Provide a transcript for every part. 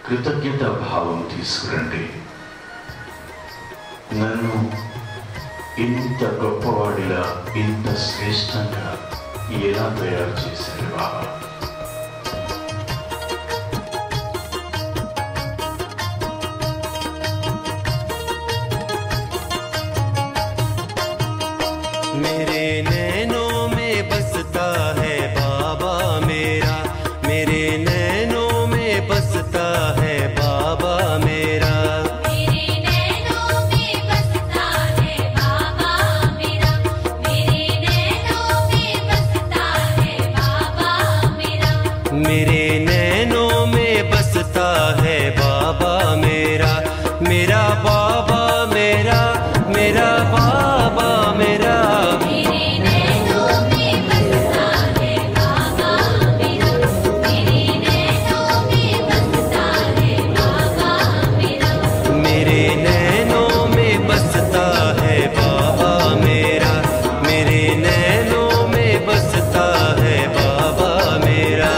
కృతజ్ఞత భావం తీసుకురండి. నన్ను ఇంత గొప్పవాడిలా, ఇంత శ్రేష్టంగా ఎలా తయారు చేశారు బాబా. मेरे नैनों में बसता है बाबा मेरा, मेरे नैनों में बसता है बाबा मेरा, मेरे नैनों में बसता है बाबा मेरा, मेरे नैनों में बसता है बाबा मेरा, मेरे नैनों में बसता है बाबा मेरा, मेरा बाबा मेरा, मेरा बाबा मेरा, मेरे नैनों में बसता है बाबा मेरा, मेरे नैनों में बसता है बाबा मेरा, मेरे नैनों में बसता है बाबा मेरा, मेरे नैनों में बसता है बाबा मेरा।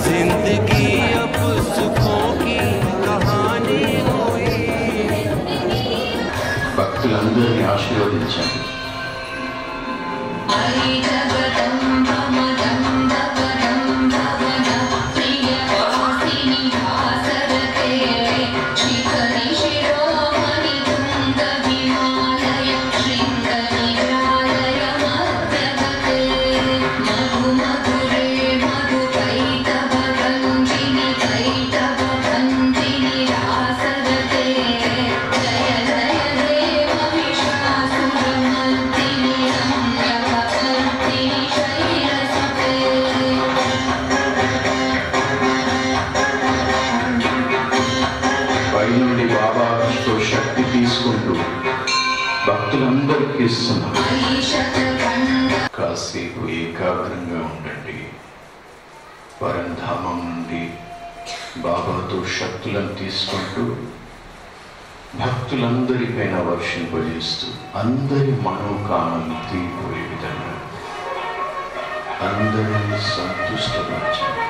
जिंदगी अब सुखों की कहानी हुई। భక్తులందరినీ ఆశీర్వదించండి. हरि जगदम्ब मदम्ब वदम्ब वद प्रियवासिनि भासरते शिखरि शिरोमणि कुन्द विमालय शृङ्गनिरालय मध्यगते मधु मधुरे मधुकैटभ भञ्जिनि कैटभ भञ्जिनि रासरते जय जय देव महिषासुरमर्दिनि रम्यकपर्दिनि शैलसुते పై నుండి బాబాతో శక్తి తీసుకుంటూ భక్తులందరికీ ఇస్తున్నాం. ऐशतखण्ड కాసేపు ఏకాగ్రంగా ఉండండి. పరంధామం నుండి బాబాతో శక్తులను తీసుకుంటూ భక్తులందరిపైన వర్షింపజేస్తూ అందరి మనోకామలు తీరిపోయే విధంగా అందరినీ సంతుష్టపరచండి.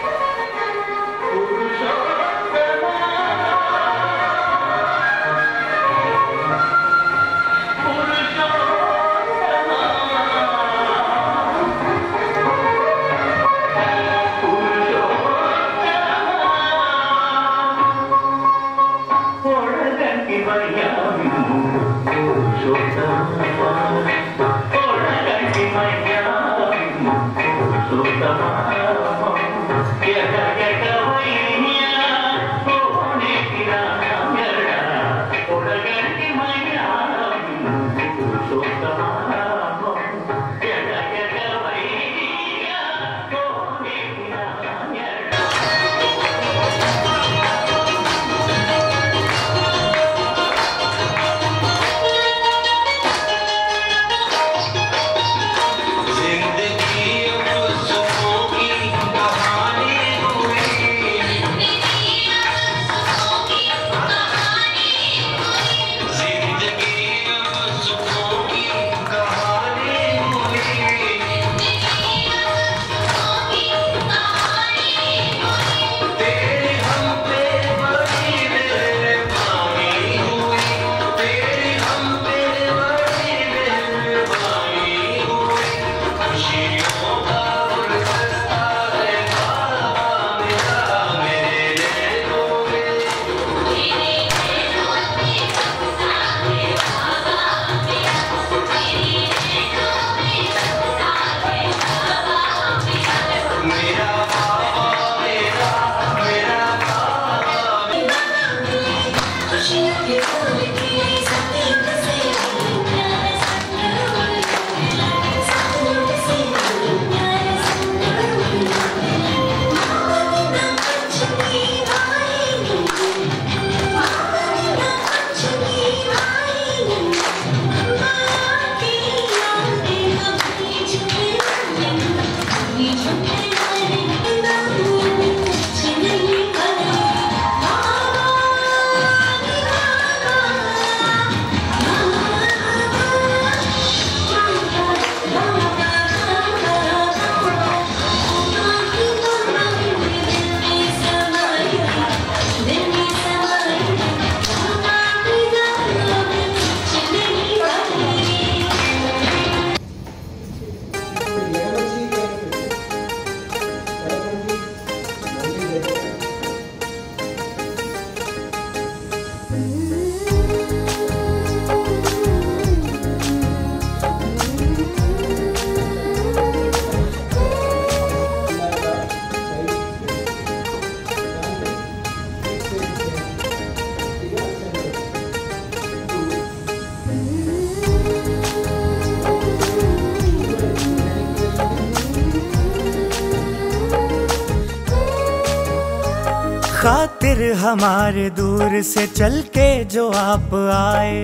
खातिर हमारे दूर से चल के जो आप आए,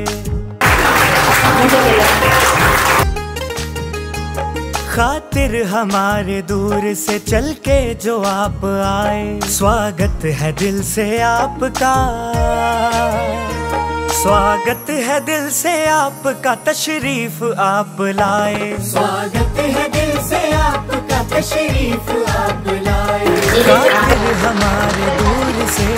खातिर हमारे दूर से चल के जो आप आए, स्वागत है दिल से आपका, स्वागत है दिल से आपका, तशरीफ आप लाए, स्वागत है दिल से आपका, तशरीफ आप लाए, खातिर हमारे दूर से।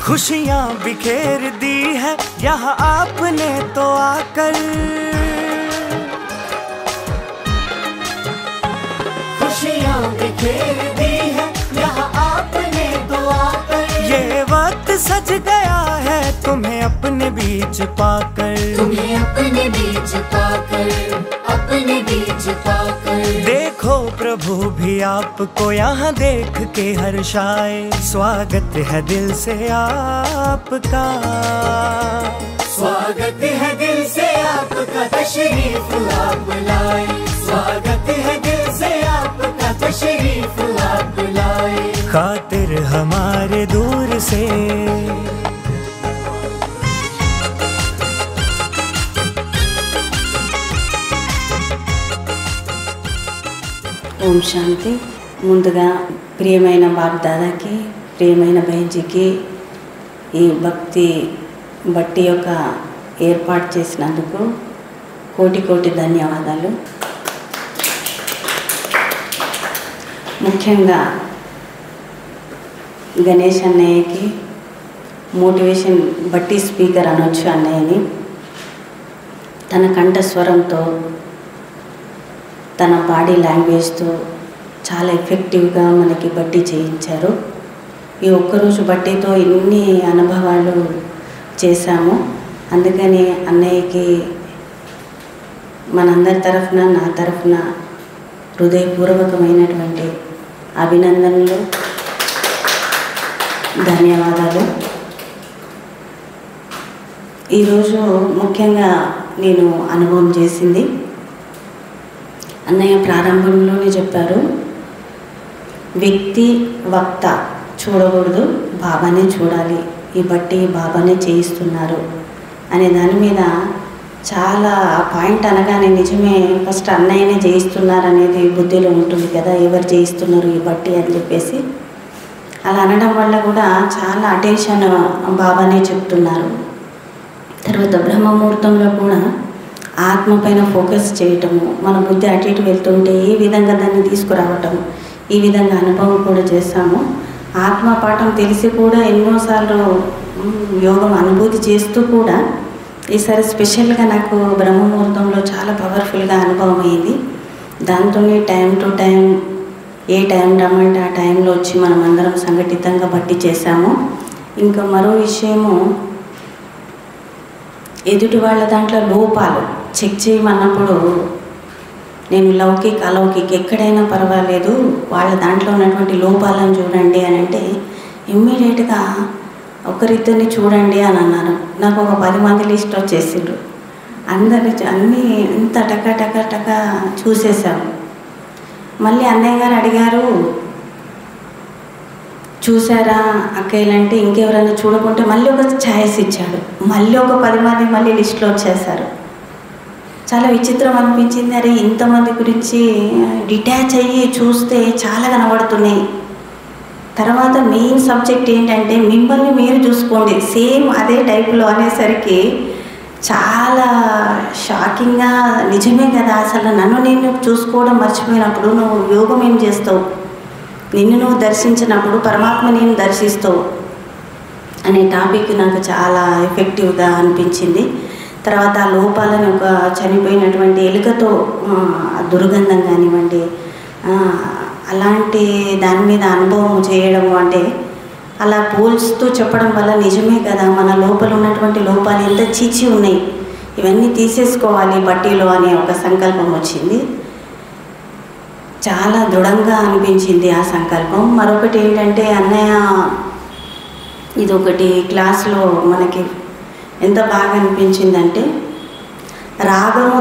खुशियाँ बिखेर दी है यहाँ आपने तो आकर, खुशियाँ बिखेर दी है यहाँ आपने तो आकर, ये वक्त सज गया है तुम्हें अपने बीच पाकर, तुम्हें अपने बीच पाकर, अपने बीच पाकर, देखो प्रभु भी आपको यहाँ देख के हर्षाए, स्वागत है दिल से आपका, स्वागत है दिल से आपका, तशरीफ आप लाए, स्वागत है दिल से आपका, तशरीफ आप लाए, खातिर हमारे दूर से। ఓం శాంతి. ముందుగా ప్రియమైన బాబ్ దాదాకి, ప్రియమైన బహన్జీకి ఈ భక్తి బట్టి యొక్క ఏర్పాటు చేసినందుకు కోటి కోటి ధన్యవాదాలు. ముఖ్యంగా గణేష్ అన్నయ్యకి, మోటివేషన్ బట్టి స్పీకర్ అనొచ్చు అన్నయ్యని, తన కంఠస్వరంతో తన బాడీ లాంగ్వేజ్తో చాలా ఎఫెక్టివ్గా మనకి బట్టి చేయించారు. ఈ ఒక్కరోజు బట్టితో ఎన్ని అనుభవాలు చేశాము. అందుకని అన్నయ్యకి మనందరి తరఫున, నా తరఫున హృదయపూర్వకమైనటువంటి అభినందనలు, ధన్యవాదాలు. ఈరోజు ముఖ్యంగా నేను అనుభవం చేసింది, అన్నయ్య ప్రారంభంలోనే చెప్పారు, వ్యక్తి వక్త చూడకూడదు, బాబానే చూడాలి, ఈ బట్టి బాబానే చేయిస్తున్నారు అనే దాని మీద చాలా పాయింట్ అనగానే నిజమే, ఫస్ట్ అన్నయ్యనే చేయిస్తున్నారు అనేది బుద్ధిలో ఉంటుంది కదా, ఎవరు చేయిస్తున్నారు ఈ బట్టి అని చెప్పేసి. అలా అనడం వల్ల కూడా చాలా అటెన్షన్ బాబానే చెప్తున్నారు. తర్వాత బ్రహ్మముహూర్తంలో కూడా ఆత్మ పైన ఫోకస్ చేయటము, మన బుద్ధి అటు ఇటు వెళ్తుంటే ఏ విధంగా దాన్ని తీసుకురావటం, ఈ విధంగా అనుభవం కూడా చేస్తాము. ఆత్మ పాఠం తెలిసి కూడా ఎన్నోసార్లు యోగం అనుభూతి చేస్తూ కూడా ఈసారి స్పెషల్గా నాకు బ్రహ్మముహూర్తంలో చాలా పవర్ఫుల్గా అనుభవం అయింది. దాంతో time to time A time రమ్మంటే ఆ టైంలో వచ్చి మనం అందరం సంఘటితంగా బట్టి చేశాము. ఇంకా మరో విషయము, ఎదుటి వాళ్ళ దాంట్లో లోపాలు చెక్ చేయమన్నప్పుడు నేను లౌకిక్ అలౌకిక్ ఎక్కడైనా పర్వాలేదు, వాళ్ళ దాంట్లో ఉన్నటువంటి లోపాలను చూడండి అని అంటే ఇమ్మీడియట్గా ఒకరిద్దరిని చూడండి అని అన్నారు. నాకు ఒక 10 మంది లిస్ట్ వచ్చేసిండ్రు. అందరి అన్నీ ఇంత టక టక టక చూసేసాము. మళ్ళీ అన్నయ్య గారు అడిగారు, చూసారా అక్కయ్యలంటే ఇంకెవరైనా చూడకుంటే మళ్ళీ ఒక ఛాయిస్ ఇచ్చాడు. మళ్ళీ ఒక 10 మంది మళ్ళీ లిస్టులో వచ్చేసారు. చాలా విచిత్రం అనిపించింది. అరే ఇంతమంది గురించి డిటాచ్ అయ్యి చూస్తే చాలా కనబడుతున్నాయి. తర్వాత మెయిన్ సబ్జెక్ట్ ఏంటంటే మిమ్మల్ని మీరు చూసుకోండి, సేమ్ అదే టైప్లో అనేసరికి చాలా షాకింగ్గా, నిజమే కదా, అసలు నన్ను నేను చూసుకోవడం మర్చిపోయినప్పుడు నువ్వు యోగం ఏం చేస్తావు, నిన్ను నువ్వు దర్శించినప్పుడు పరమాత్మ నేను దర్శిస్తావు అనే టాపిక్ నాకు చాలా ఎఫెక్టివ్గా అనిపించింది. తర్వాత ఆ లోపాలను ఒక చనిపోయినటువంటి ఎలుకతో దుర్గంధం కానివ్వండి, అలాంటి దాని మీద అనుభవం చేయడం అంటే అలా పోల్స్తూ చెప్పడం వల్ల నిజమే కదా, మన లోపల ఉన్నటువంటి లోపాలు ఎంత చీచి ఉన్నాయి, ఇవన్నీ తీసేసుకోవాలి బట్టీలో అనే ఒక సంకల్పం వచ్చింది. చాలా దృఢంగా అనిపించింది ఆ సంకల్పం. మరొకటి ఏంటంటే అన్నయ్య ఇదొకటి క్లాస్లో మనకి ఎంత బాగా అనిపించిందంటే రాగము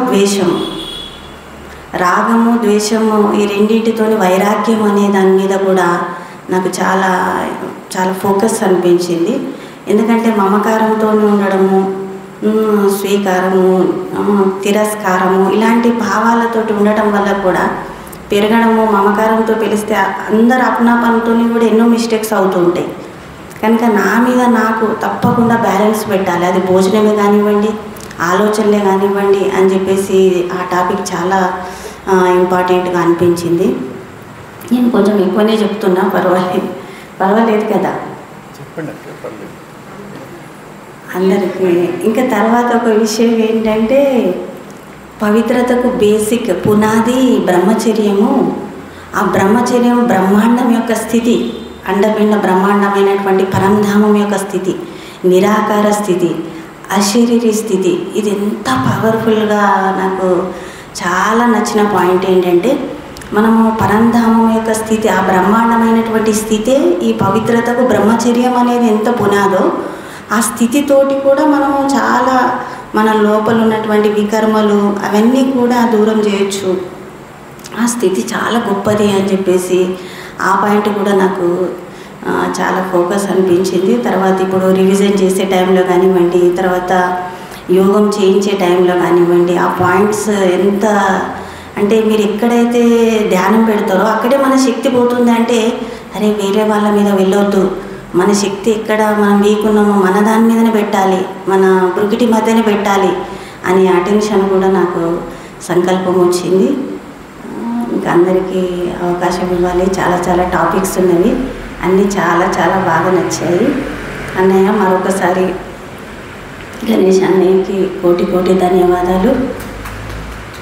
ద్వేషము ఈ రెండింటితోని వైరాగ్యం అనే దాని మీద కూడా నాకు చాలా చాలా ఫోకస్ అనిపించింది. ఎందుకంటే మమకారంతో ఉండడము, స్వీకారము, తిరస్కారము ఇలాంటి భావాలతోటి ఉండటం వల్ల కూడా పెరగడము, మమకారంతో పిలిస్తే అందరు అప్నాపనతో కూడా ఎన్నో మిస్టేక్స్ అవుతూ ఉంటాయి. కనుక నా మీద నాకు తప్పకుండా బ్యాలెన్స్ పెట్టాలి, అది భోజనమే కానివ్వండి, ఆలోచనలే కానివ్వండి అని చెప్పేసి ఆ టాపిక్ చాలా ఇంపార్టెంట్గా అనిపించింది. నేను కొంచెం ఎక్కువనే చెప్తున్నా, పర్వాలేదు కదా అందరికీ. ఇంకా తర్వాత ఒక విషయం ఏంటంటే పవిత్రతకు బేసిక్ పునాది బ్రహ్మచర్యము. ఆ బ్రహ్మచర్యం బ్రహ్మాండం యొక్క స్థితి, అండపిండ బ్రహ్మాండమైనటువంటి పరంధామం యొక్క స్థితి, నిరాకార స్థితి, అశరీరీ స్థితి. ఇది ఎంత పవర్ఫుల్గా నాకు చాలా నచ్చిన పాయింట్ ఏంటంటే మనము పరంధామం యొక్క స్థితి, ఆ బ్రహ్మాండమైనటువంటి స్థితే ఈ పవిత్రతకు బ్రహ్మచర్యం అనేది ఎంత పునాదో ఆ స్థితితోటి కూడా మనము చాలా మన లోపల ఉన్నటువంటి వికర్మలు అవన్నీ కూడా దూరం చేయొచ్చు. ఆ స్థితి చాలా గొప్పది అని చెప్పేసి ఆ పాయింట్ కూడా నాకు చాలా ఫోకస్ అనిపించింది. తర్వాత ఇప్పుడు రివిజన్ చేసే టైంలో కానివ్వండి, తర్వాత యోగం చేయించే టైంలో కానివ్వండి, ఆ పాయింట్స్ ఎంత అంటే మీరు ఎక్కడైతే ధ్యానం పెడతారో అక్కడే మన శక్తి పోతుంది. అంటే అరే వేరే వాళ్ళ మీద వెళ్ళొద్దు, మన శక్తి ఎక్కడ మనం వీకున్నామో మన దాని మీదనే పెట్టాలి, మన బ్రుకిటి మధ్యనే పెట్టాలి అనే అటెన్షన్ కూడా నాకు సంకల్పం వచ్చింది. ఇంకా అందరికీ అవకాశం ఇవ్వాలి. చాలా చాలా టాపిక్స్ ఉన్నవి, అన్నీ చాలా చాలా బాగా నచ్చాయి. అన్నయ్య మరొకసారి గణేష్ అన్నయ్యకి కోటి కోటి ధన్యవాదాలు.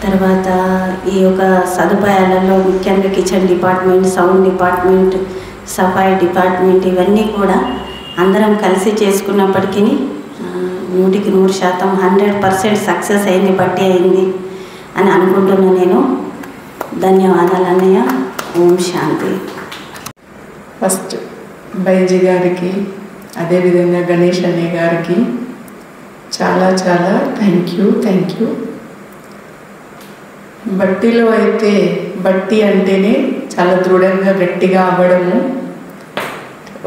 తర్వాత ఈ యొక్క సదుపాయాలలో ముఖ్యంగా కిచెన్ డిపార్ట్మెంట్, సౌండ్ డిపార్ట్మెంట్, సఫాయి డిపార్ట్మెంట్ ఇవన్నీ కూడా అందరం కలిసి చేసుకున్నప్పటికీ 100% 100% సక్సెస్ అయింది, బట్టి అయింది అని అనుకుంటున్నాను నేను. ధన్యవాదాలు అన్నయ్య. ఓం శాంతి. ఫస్ట్ బైజీ గారికి, అదేవిధంగా గణేష్ అన్నయ్య గారికి చాలా చాలా థ్యాంక్ యూ. బట్టిలో అయితే బట్టి అంటేనే చాలా దృఢంగా గట్టిగా అవ్వడము.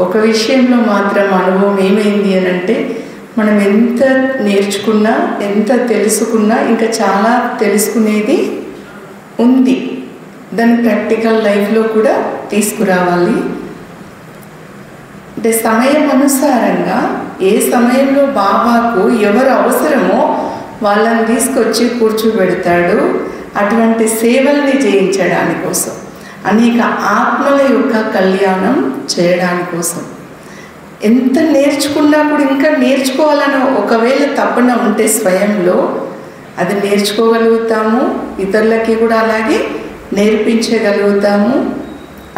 ఒక విషయంలో మాత్రం అనుభవం ఏమైంది అని అంటే మనం ఎంత నేర్చుకున్నా, ఎంత తెలుసుకున్నా ఇంకా చాలా తెలుసుకునేది ఉంది. దాన్ని ప్రాక్టికల్ లైఫ్లో కూడా తీసుకురావాలి. అంటే సమయం అనుసారంగా ఏ సమయంలో బాబాకు ఎవరు అవసరమో వాళ్ళని తీసుకొచ్చి కూర్చోబెడతాడు. అటువంటి సేవల్ని చేయించడాని కోసం, అనేక ఆత్మల యొక్క కళ్యాణం చేయడాని కోసం. ఎంత నేర్చుకున్నా కూడా ఇంకా నేర్చుకోవాలని ఒకవేళ తపన ఉంటే స్వయంలో అది నేర్చుకోగలుగుతాము, ఇతరులకి కూడా అలాగే నేర్పించగలుగుతాము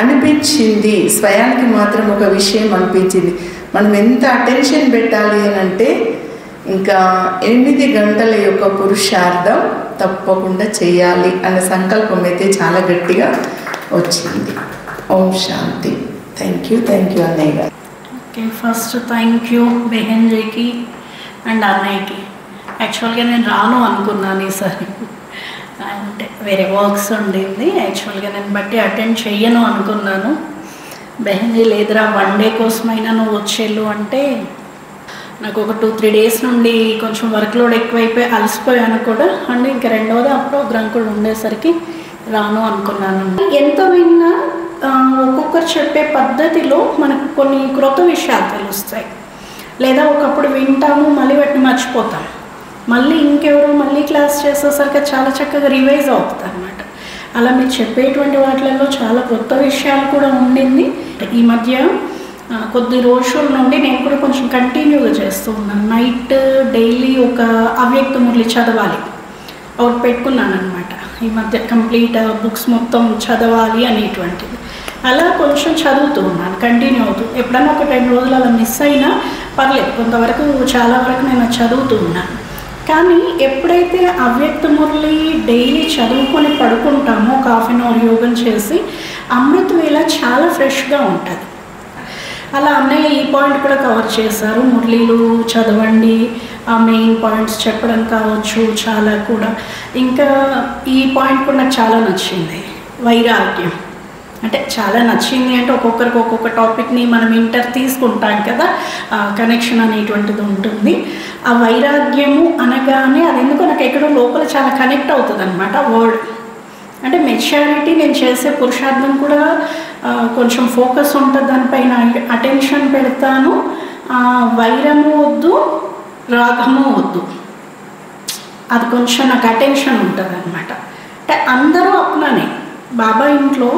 అనిపించింది. స్వయానికి మాత్రం ఒక విషయం అనిపించింది, మనం ఎంత అటెన్షన్ పెట్టాలి అని అంటే ఇంకా 8 గంటల యొక్క పురుషార్థం తప్పకుండా చేయాలి అన్న సంకల్పం అయితే చాలా గట్టిగా వచ్చింది. ఓం శాంతి. థ్యాంక్ యూ అన్నయ్య గారు. ఓకే, ఫస్ట్ థ్యాంక్ యూ బెహెన్జీకి అండ్ అన్నయ్యకి. యాక్చువల్గా నేను రాను అనుకున్నాను ఈసారి, అంటే వేరే వర్క్స్ ఉండింది. యాక్చువల్గా నేను బట్టి అటెండ్ చెయ్యను అనుకున్నాను. బెహెన్జీ లేదురా 1 డే కోసమైనా నువ్వు వచ్చేళ్ళు అంటే నాకు ఒక 2-3 days నుండి కొంచెం వర్క్ లోడ్ ఎక్కువైపోయి అలసిపోయాను కూడా. అండ్ ఇంకా రెండవది ఆ ప్రోగ్రామ్ కూడా ఉండేసరికి రాను అనుకున్నాను. ఎంత విన్నా ఒక్కొక్కరు చెప్పే పద్ధతిలో మనకు కొన్ని క్రొత్త విషయాలు తెలుస్తాయి. లేదా ఒకప్పుడు వింటాము, మళ్ళీ వాటిని మర్చిపోతాం, మళ్ళీ ఇంకెవరో మళ్ళీ క్లాస్ చేసేసరికి చాలా చక్కగా రివైజ్ అవుతుంది అన్నమాట. అలా మీరు చెప్పేటువంటి వాటిలలో చాలా కొత్త విషయాలు కూడా ఉండింది. ఈ మధ్య కొద్ది రోజుల నుండి నేను కూడా కొంచెం కంటిన్యూగా చేస్తూ ఉన్నాను. నైట్ డైలీ ఒక అవ్యక్త మురళి చదవాలి ఒకటి పెట్టుకున్నాను అనమాట. ఈ మధ్య కంప్లీట్ బుక్స్ మొత్తం చదవాలి అనేటువంటిది. అలా కొంచెం చదువుతూ ఉన్నాను, కంటిన్యూ అవుతూ. ఎప్పుడైనా ఒక 2 రోజులు అలా మిస్ అయినా పర్లేదు, కొంతవరకు చాలా వరకు నేను చదువుతూ ఉన్నాను. కానీ ఎప్పుడైతే అవ్యక్త మురళి డైలీ చదువుకొని పడుకుంటామో ఒక హాఫ్ అన్ అవర్ యోగం చేసి అమృత వేళ చాలా ఫ్రెష్గా ఉంటుంది. అలా అన్నయ్య ఈ పాయింట్ కూడా కవర్ చేశారు. మురళీలు చదవండి, ఆ మెయిన్ పాయింట్స్ చెప్పడం కావచ్చు చాలా కూడా. ఇంకా ఈ పాయింట్ కూడా నాకు చాలా నచ్చింది, వైరాగ్యం. అంటే చాలా నచ్చింది అంటే ఒక్కొక్కరికి ఒక్కొక్క టాపిక్ని మనం తీసుకుంటాం కదా, కనెక్షన్ అనేటువంటిది ఉంటుంది. ఆ వైరాగ్యము అనగానే అది ఎందుకో నాకు ఎక్కడో లోపల చాలా కనెక్ట్ అవుతుంది అనమాట వర్డ్. అంటే మెచ్యూరిటీ, నేను చేసే పురుషార్థం కూడా కొంచెం ఫోకస్ ఉంటుంది, దానిపైన అటెన్షన్ పెడతాను. వైరము వద్దు, రాగము వద్దు, అది కొంచెం నాకు అటెన్షన్ ఉంటుంది అనమాట. అంటే అందరూ అప్నానే, బాబా ఇంట్లో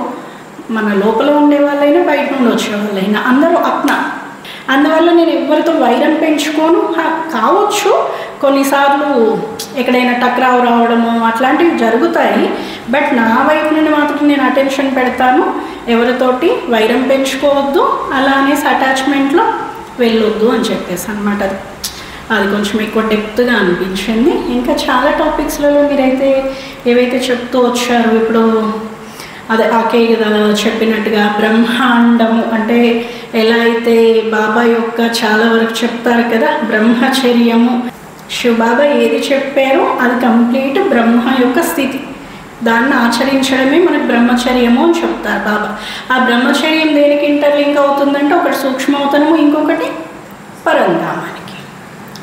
మన లోపల ఉండే వాళ్ళైనా బయట నుండి వచ్చే వాళ్ళైనా అందరూ అప్నా. అందువల్ల నేను ఎవరితో వైరం పెంచుకోను. కావచ్చు కొన్నిసార్లు ఎక్కడైనా టక్రావు రావడము అట్లాంటివి జరుగుతాయి, బట్ నా వైపు నుండి మాత్రం నేను అటెన్షన్ పెడతాను. ఎవరితోటి వైరం పెంచుకోవద్దు, అలా అనేసి అటాచ్మెంట్లో వెళ్ళొద్దు అని చెప్పేసి అనమాట. అది కొంచెం ఎక్కువ డెప్త్గా అనిపించింది. ఇంకా చాలా టాపిక్స్లలో మీరైతే ఏవైతే చెప్తూ వచ్చారో, ఇప్పుడు అదే ఆకే కదా చెప్పినట్టుగా బ్రహ్మాండము అంటే ఎలా అయితే బాబా యొక్క చాలా వరకు చెప్తారు కదా, బ్రహ్మచర్యము. శివబాబా ఏది చెప్పారో అది కంప్లీట్ బ్రహ్మ యొక్క స్థితి, దాన్ని ఆచరించడమే మనకు బ్రహ్మచర్యము అని చెప్తారు బాబా. ఆ బ్రహ్మచర్యం దేనికి ఇంటర్లింక్ అవుతుందంటే ఒకటి సూక్ష్మవతనము, ఇంకొకటి పరంధామానికి.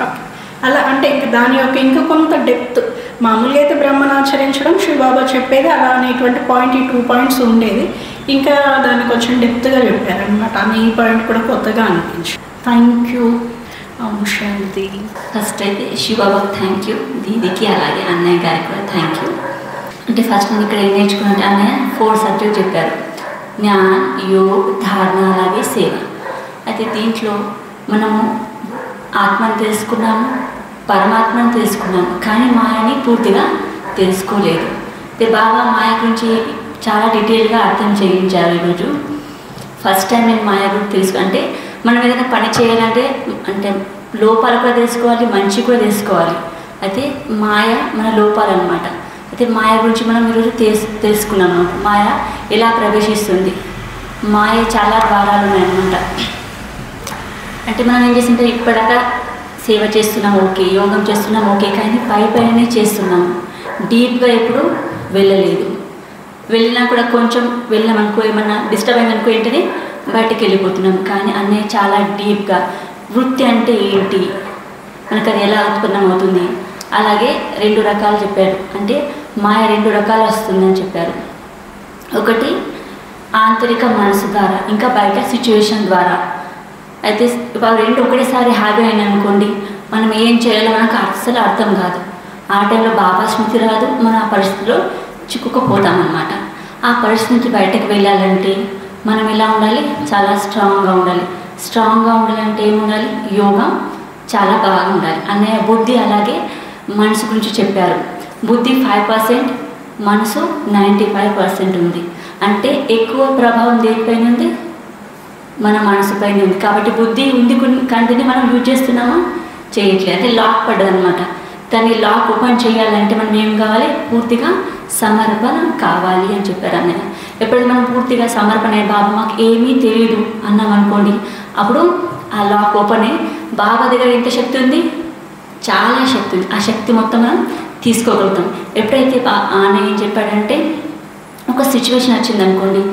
ఓకే, అలా అంటే ఇంకా దాని యొక్క ఇంకా కొంత డెప్త్. మామూలుగా అయితే బ్రహ్మను ఆచరించడం శివబాబా చెప్పేది అలా అనేటువంటి పాయింట్, ఈ 2 పాయింట్స్ ఉండేది. ఇంకా దాన్ని కొంచెం డెప్త్గా చెప్పారనమాట. ఆమె ఈ పాయింట్ కూడా కొత్తగా అనిపించింది. Thank you Shanti. ఫస్ట్ అయితే శివబాబాకి థ్యాంక్ యూ, దీదీకి అలాగే అన్నయ్య గారికి కూడా థ్యాంక్ యూ. అంటే ఫస్ట్ నేను ఇక్కడ ఏం నేర్చుకున్నట్టు అన్నయ్య 4 సబ్జెక్ట్ చెప్పారు, జ్ఞాన్, యోగ్, ధారణ, అలాగే సేవ. అయితే దీంట్లో మనము ఆత్మను తెలుసుకున్నాము, పరమాత్మను తెలుసుకున్నాము, కానీ మాయని పూర్తిగా తెలుసుకోలేదు. అయితే బాబా మాయ గురించి చాలా డీటెయిల్గా అర్థం చేయించారు ఈరోజు. ఫస్ట్ టైం నేను మాయ గురించి అంటే మనం ఏదైనా పని చేయాలంటే అంటే లోపాలు కూడా తెలుసుకోవాలి, మంచి కూడా తెలుసుకోవాలి. అయితే మాయ మన లోపాలు అన్నమాట. అయితే మాయ గురించి మనం ఈరోజు తెలుసుకున్నాము. మాయ ఎలా ప్రవేశిస్తుంది, మాయ చాలా ద్వారాలు ఉన్నాయన్నమాట. అంటే మనం ఏం చేస్తుంటే ఇప్పటిదాకా సేవ చేస్తున్నాం ఓకే, యోగం చేస్తున్నాం ఓకే, కానీ పైనే చేస్తున్నాము, డీప్గా ఎప్పుడు వెళ్ళలేదు. వెళ్ళినా కూడా కొంచెం వెళ్ళామనుకో, ఏమన్నా డిస్టర్బ్ అయిందనుకో ఏంటని బయటకు వెళ్ళిపోతున్నాం. కానీ అన్నయ్య చాలా డీప్గా వృత్తి అంటే ఏంటి, మనకు అది ఎలా ఉత్పన్నం అవుతుంది, అలాగే 2 రకాలు చెప్పారు. అంటే మాయ 2 రకాలు వస్తుందని చెప్పారు. ఒకటి ఆంతరిక మనసు ద్వారా, ఇంకా బయట సిచ్యువేషన్ ద్వారా. అయితే 2 ఒకటేసారి హ్యాపీ అయినా అనుకోండి, మనం ఏం చేయాలో మనకు అస్సలు అర్థం కాదు. ఆ టైంలో బాబా స్మృతి రాదు, మనం ఆ పరిస్థితిలో చిక్కుకుపోతామన్నమాట. ఆ పరిస్థితి నుంచి బయటకు వెళ్ళాలంటే మనం ఎలా ఉండాలి, చాలా స్ట్రాంగ్గా ఉండాలి. స్ట్రాంగ్గా ఉండాలంటే ఏముండాలి, యోగం చాలా బాగా ఉండాలి. అన్నయ్య బుద్ధి అలాగే మనసు గురించి చెప్పారు. బుద్ధి 5%, మనసు 95% ఉంది. అంటే ఎక్కువ ప్రభావం దేనిపైన ఉంది, మన మనసు పైన ఉంది. కాబట్టి బుద్ధి ఉంది కంటిని మనం యూజ్ చేస్తున్నామా, చేయట్లేదు. అంటే లాక్ పడ్డదనమాట. దాన్ని లాక్ ఓపెన్ చేయాలంటే మనం ఏం కావాలి, పూర్తిగా సమర్పణ కావాలి అని చెప్పారు అన్నయ్య. ఎప్పుడైతే మనం పూర్తిగా సమర్పణ బాబా మాకు ఏమీ తెలియదు అన్నాం అనుకోండి, అప్పుడు ఆ లాక్ ఓపెన్ అయ్యి బాబా దగ్గర ఎంత శక్తి ఉంది, చాలా శక్తి ఉంది. ఆ శక్తి మొత్తం మనం తీసుకోగలుగుతాం. ఎప్పుడైతే అన్నయ్య ఏం చెప్పాడంటే ఒక సిచ్యువేషన్ వచ్చింది అనుకోండి,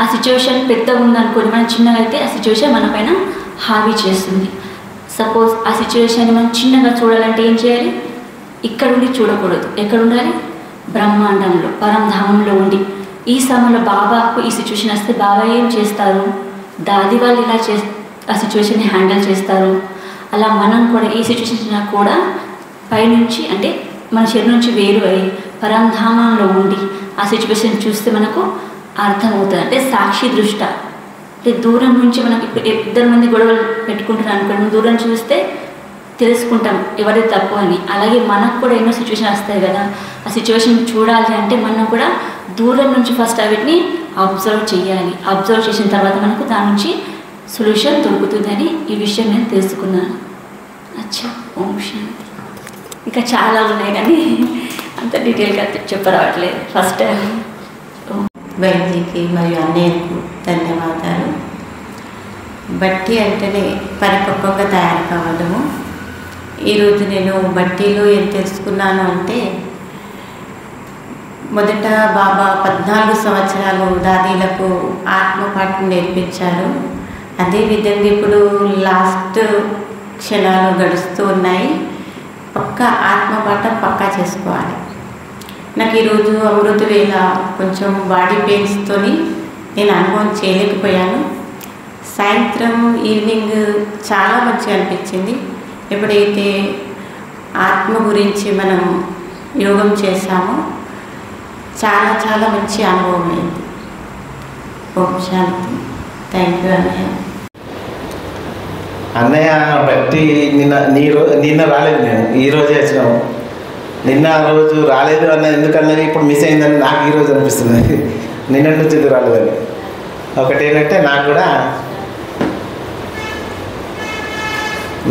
ఆ సిచ్యువేషన్ పెద్దగా ఉందనుకోండి, మనం చిన్నగా అయితే ఆ సిచ్యువేషన్ మన పైన హావీ చేస్తుంది. సపోజ్ ఆ సిచ్యువేషన్ని మనం చిన్నగా చూడాలంటే ఏం చేయాలి, ఇక్కడ ఉండి చూడకూడదు. ఎక్కడ ఉండాలి, బ్రహ్మాండంలో పరంధామంలో ఉండి. ఈ సమయంలో బాబాకు ఈ సిచ్యువేషన్ వస్తే బాబా ఏం చేస్తారు, దాది వాళ్ళు ఇలా ఆ సిచ్యువేషన్ని హ్యాండిల్ చేస్తారు. అలా మనం కూడా ఈ సిచ్యువేషన్ కూడా పైనుంచి అంటే మన శరీరం నుంచి వేరు అయ్యి పరంధామంలో ఉండి ఆ సిచ్యువేషన్ చూస్తే మనకు అర్థమవుతుంది. అంటే సాక్షి దృష్ట, అంటే దూరం నుంచి మనకి ఇప్పుడు 2 మంది గొడవలు పెట్టుకుంటున్నారు అనుకోండి, దూరం చూస్తే తెలుసుకుంటాం ఎవరి తప్పు అని. అలాగే మనకు కూడా ఎన్నో సిచ్యువేషన్ వస్తాయి కదా, ఆ సిచ్యువేషన్ చూడాలి అంటే మనం కూడా దూరం నుంచి ఫస్ట్ వీటిని అబ్జర్వ్ చేయాలి. అబ్జర్వ్ చేసిన తర్వాత మనకు దాని నుంచి సొల్యూషన్ దొరుకుతుందని ఈ విషయం నేను తెలుసుకున్నాను. అచ్చా, ఓం శాంతి. ఇంకా చాలా ఉన్నాయి కానీ అంత డీటెయిల్గా చెప్పరావట్లేదు. ఫస్ట్ వైద్యకి మరియు అన్నయ్యకు ధన్యవాదాలు. బట్టి అంటేనే పరిపక్వంగా తయారు కావడము. ఈరోజు నేను బట్టీలో ఏం తెలుసుకున్నాను అంటే, మొదట బాబా 14 సంవత్సరాలు దాదీలకు ఆత్మపాఠం నేర్పించారు. అదేవిధంగా ఇప్పుడు లాస్ట్ క్షణాలు గడుస్తూ ఉన్నాయి. పక్కా ఆత్మపాఠం పక్కా చేసుకోవాలి. నాకు ఈరోజు అమృత వేళ కొంచెం బాడీ పెయిన్స్తోని నేను అనుభవం చేయలేకపోయాను. సాయంత్రం ఈవినింగ్ చాలా మంచిగా అనిపించింది. ఎప్పుడైతే ఆత్మ గురించి మనం యోగం చేశామో చాలా చాలా మంచి అనుభవం అయింది. ఓం శాంతి. థ్యాంక్ యూ అన్నయ్య. అన్నయ్య బట్టి నిన్న రాలేదు, నేను ఈరోజే వచ్చినాము. నిన్న రోజు రాలేదు అన్న ఎందుకన్నది ఇప్పుడు మిస్ అయిందని నాకు ఈరోజు అనిపిస్తుంది. నిన్న నుంచి ఎందుకు రాలేదని. ఒకటేంటంటే నాకు కూడా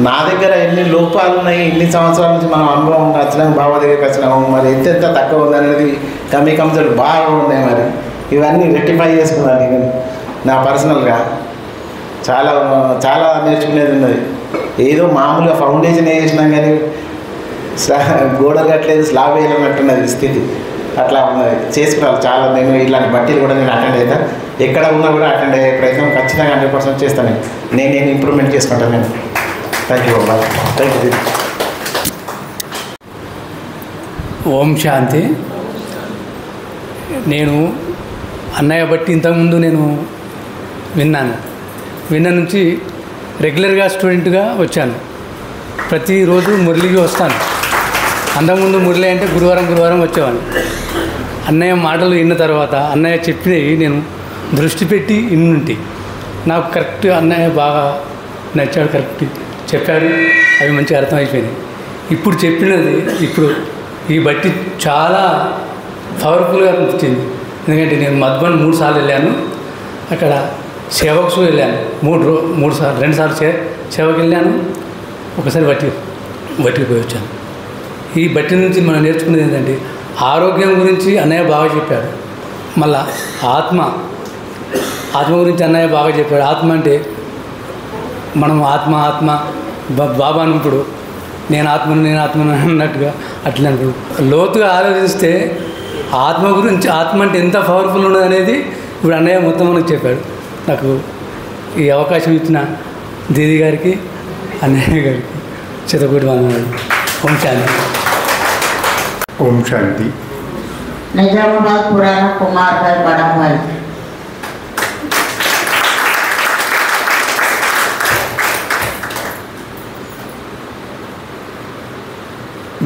నా దగ్గర ఎన్ని లోపాలు ఉన్నాయి, ఇన్ని సంవత్సరాల నుంచి మనం అనుభవం వచ్చినాము, బాబా దగ్గరికి వచ్చినాము, మరి ఎంత తక్కువ ఉందనేది కమ్మి కమ్సలు బాగా ఉన్నాయి. మరి ఇవన్నీ రెక్టిఫై చేసుకున్నాను నేను నా పర్సనల్గా. చాలా చాలా నేర్చుకునేది ఉన్నది. ఏదో మామూలుగా ఫౌండేషన్ వేసినాం కానీ గోడలు కట్టలేదు, స్లాబ్ వేయాలన్నట్టున్నది స్థితి. అట్లా ఉన్నది. చేసుకున్నాను చాలా. నేను ఇలాంటి బట్టీలు కూడా నేను అటెండ్ అవుతాను. ఎక్కడ ఉన్నా కూడా అటెండ్ అయ్యే ప్రయత్నం ఖచ్చితంగా 100% చేస్తాను. నేను ఇంప్రూవ్మెంట్ చేసుకుంటాను. నేను thank you Baba. Thank you. Om Shanti. నేను అన్నయ్య బట్టి ఇంతకుముందు నేను విన్న నుంచి రెగ్యులర్గా స్టూడెంట్గా వచ్చాను. ప్రతిరోజు మురళికి వస్తాను. అంతకుముందు మురళి అంటే గురువారం వచ్చేవాడిని. అన్నయ్య మాటలు విన్న తర్వాత అన్నయ్య చెప్పినవి నేను దృష్టి పెట్టి ఇన్నుంటి నాకు కరెక్ట్ అన్నయ్య బాగా నచ్చాడు, కరెక్ట్ చెప్పాడు. అవి మంచిగా అర్థమైపోయినాయి. ఇప్పుడు చెప్పినది ఇప్పుడు ఈ బట్టి చాలా పవర్ఫుల్గా అనిపించింది. ఎందుకంటే నేను మధుబన్ 3 సార్లు వెళ్ళాను. అక్కడ సేవకు వెళ్ళాను 2 సార్లు సేవకు వెళ్ళాను. ఒకసారి బట్టికి పోయి వచ్చాను. ఈ బట్టి నుంచి మనం నేర్చుకునేది ఏంటంటే ఆరోగ్యం గురించి అన్నయ్య బాగా చెప్పాడు. మళ్ళా ఆత్మ గురించి అన్నయ్య బాగా చెప్పాడు. ఆత్మ అంటే మనం ఆత్మ బాబాను ఇప్పుడు నేను ఆత్మను అన్నట్టుగా అట్లా లోతుగా ఆలోచిస్తే ఆత్మ అంటే ఎంత పవర్ఫుల్ ఉన్నది అనేది ఇప్పుడు అన్నయ్య మొత్తం మనకు చెప్పాడు. నాకు ఈ అవకాశం ఇచ్చిన దీది గారికి అన్నయ్య గారికి చిత్తకూటి వందనాలు. ఓం శాంతి. ओम शांति. निजामाबाद पुराना कुमार भाई बड़ा भाई.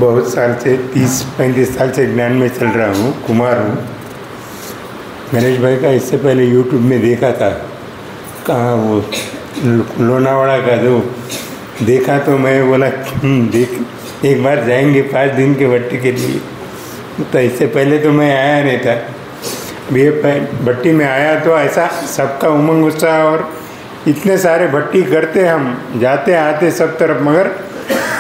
बहुत साल से 30-35 साल से ज्ञान में चल रहा हूँ. कुमार हूँ. गणेश भाई का इससे पहले यूट्यूब में देखा था. कहाँ वो लोनावाड़ा का जो देखा तो मैं बोला देख एक बार जाएंगे 5 दिन के भट्टी के लिए. तो इससे पहले तो मैं आया नहीं था. ये भट्टी में आया तो ऐसा सबका उमंग उत्साह और इतने सारे भट्टी करते हम जाते आते सब तरफ, मगर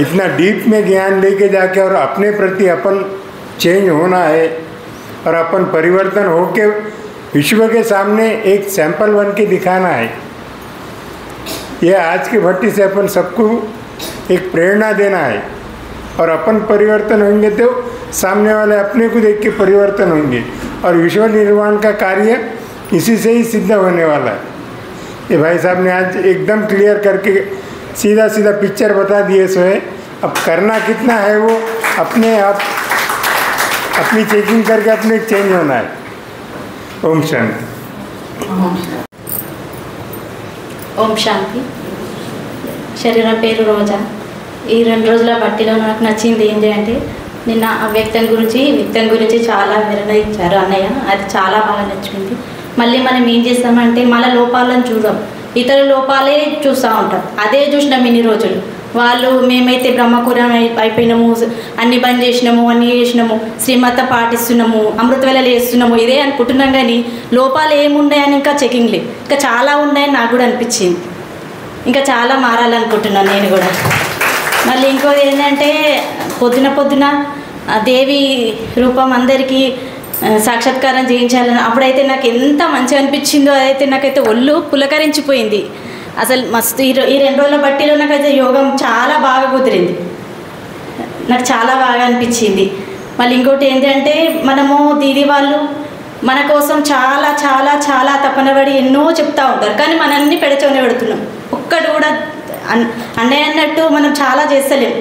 इतना डीप में ज्ञान लेके जाके और अपने प्रति अपन चेंज होना है और अपन परिवर्तन होके विश्व के सामने एक सैंपल बन के दिखाना है. ये आज की भट्टी से अपन सबको एक प्रेरणा देना है और अपन परिवर्तन होंगे तो सामने वाले अपने को देख के परिवर्तन होंगे और विश्व निर्माण का कार्य इसी से ही सिद्ध होने वाला है. ये भाई साहब ने आज एकदम क्लियर करके सीधा पिक्चर बता दिए. सो है अब करना कितना है वो अपने आप अपनी चेकिंग करके अपने चेंज होना है. ओम शांति. ఓం శాంతి. శరీరం పేరు రోజా. ఈ 2 రోజుల బట్టిలో నాకు నచ్చింది ఏంటి అంటే నిన్న వ్యక్తం గురించి చాలా వివరణ ఇచ్చారు అన్నయ్య. అది చాలా బాగా నచ్చింది. మళ్ళీ మనం ఏం చేస్తామంటే మన లోపాలను చూద్దాం, ఇతర లోపాలే చూస్తూ ఉంటాం. అదే చూసినాం ఇన్ని రోజులు. వాళ్ళు మేమైతే బ్రహ్మకురం అయిపోయినాము, అన్ని బంద్ చేసినాము, అన్నీ చేసినాము, శ్రీమత పాటిస్తున్నాము, అమృతవేళలు వేస్తున్నాము, ఇదే అనుకుంటున్నాం. కానీ లోపాలు ఏమున్నాయని ఇంకా చెకింగ్ లేదు, ఇంకా చాలా ఉన్నాయని నాకు కూడా అనిపించింది. ఇంకా చాలా మారాలనుకుంటున్నాను నేను కూడా. మళ్ళీ ఇంకోటి ఏంటంటే పొద్దున దేవి రూపం అందరికీ సాక్షాత్కారం చేయించాలని అప్పుడైతే నాకు ఎంత మంచిగా అనిపించిందో, అదైతే నాకైతే ఒళ్ళు పులకరించిపోయింది. అసలు మస్తు ఈ 2 రోజుల బట్టిలో నాకైతే యోగం చాలా బాగా కుదిరింది, నాకు చాలా బాగా అనిపించింది. మళ్ళీ ఇంకోటి ఏంటంటే మనము దీది వాళ్ళు మన కోసం చాలా చాలా చాలా తపనబడి ఎన్నో చెప్తూ ఉంటారు, కానీ మనల్ని పెడచోనే పెడుతున్నాం. ఒక్కటి కూడా అన్నయ్య అన్నట్టు మనం చాలా చేస్తలేం.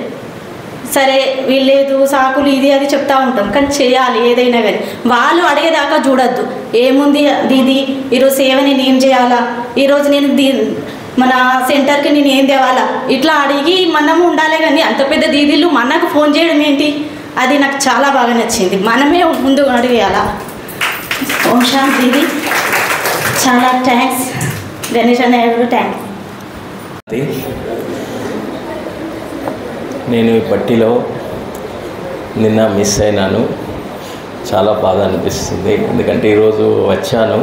సరే వీళ్ళేదు సాకులు ఇది అది చెప్తూ ఉంటాం, కానీ చేయాలి ఏదైనా కానీ. వాళ్ళు అడిగేదాకా చూడొద్దు, ఏముంది దీది ఈరోజు సేవ నేను ఏం చేయాలా, ఈరోజు నేను మన సెంటర్కి నేను ఏం తేవాలా, ఇట్లా అడిగి మనము ఉండాలి. కానీ అంత పెద్ద దీదీలు మనకు ఫోన్ చేయడం ఏంటి, అది నాకు చాలా బాగా నచ్చింది. మనమే ముందు అడిగేయాలా. ఓం శాంతి దీది, చాలా థ్యాంక్స్. గణేష్ అన్నయ్య గారు థ్యాంక్స్. నేను ఈ బట్టిలో నిన్న మిస్ అయినాను, చాలా బాధ అనిపిస్తుంది. ఎందుకంటే ఈరోజు వచ్చాను,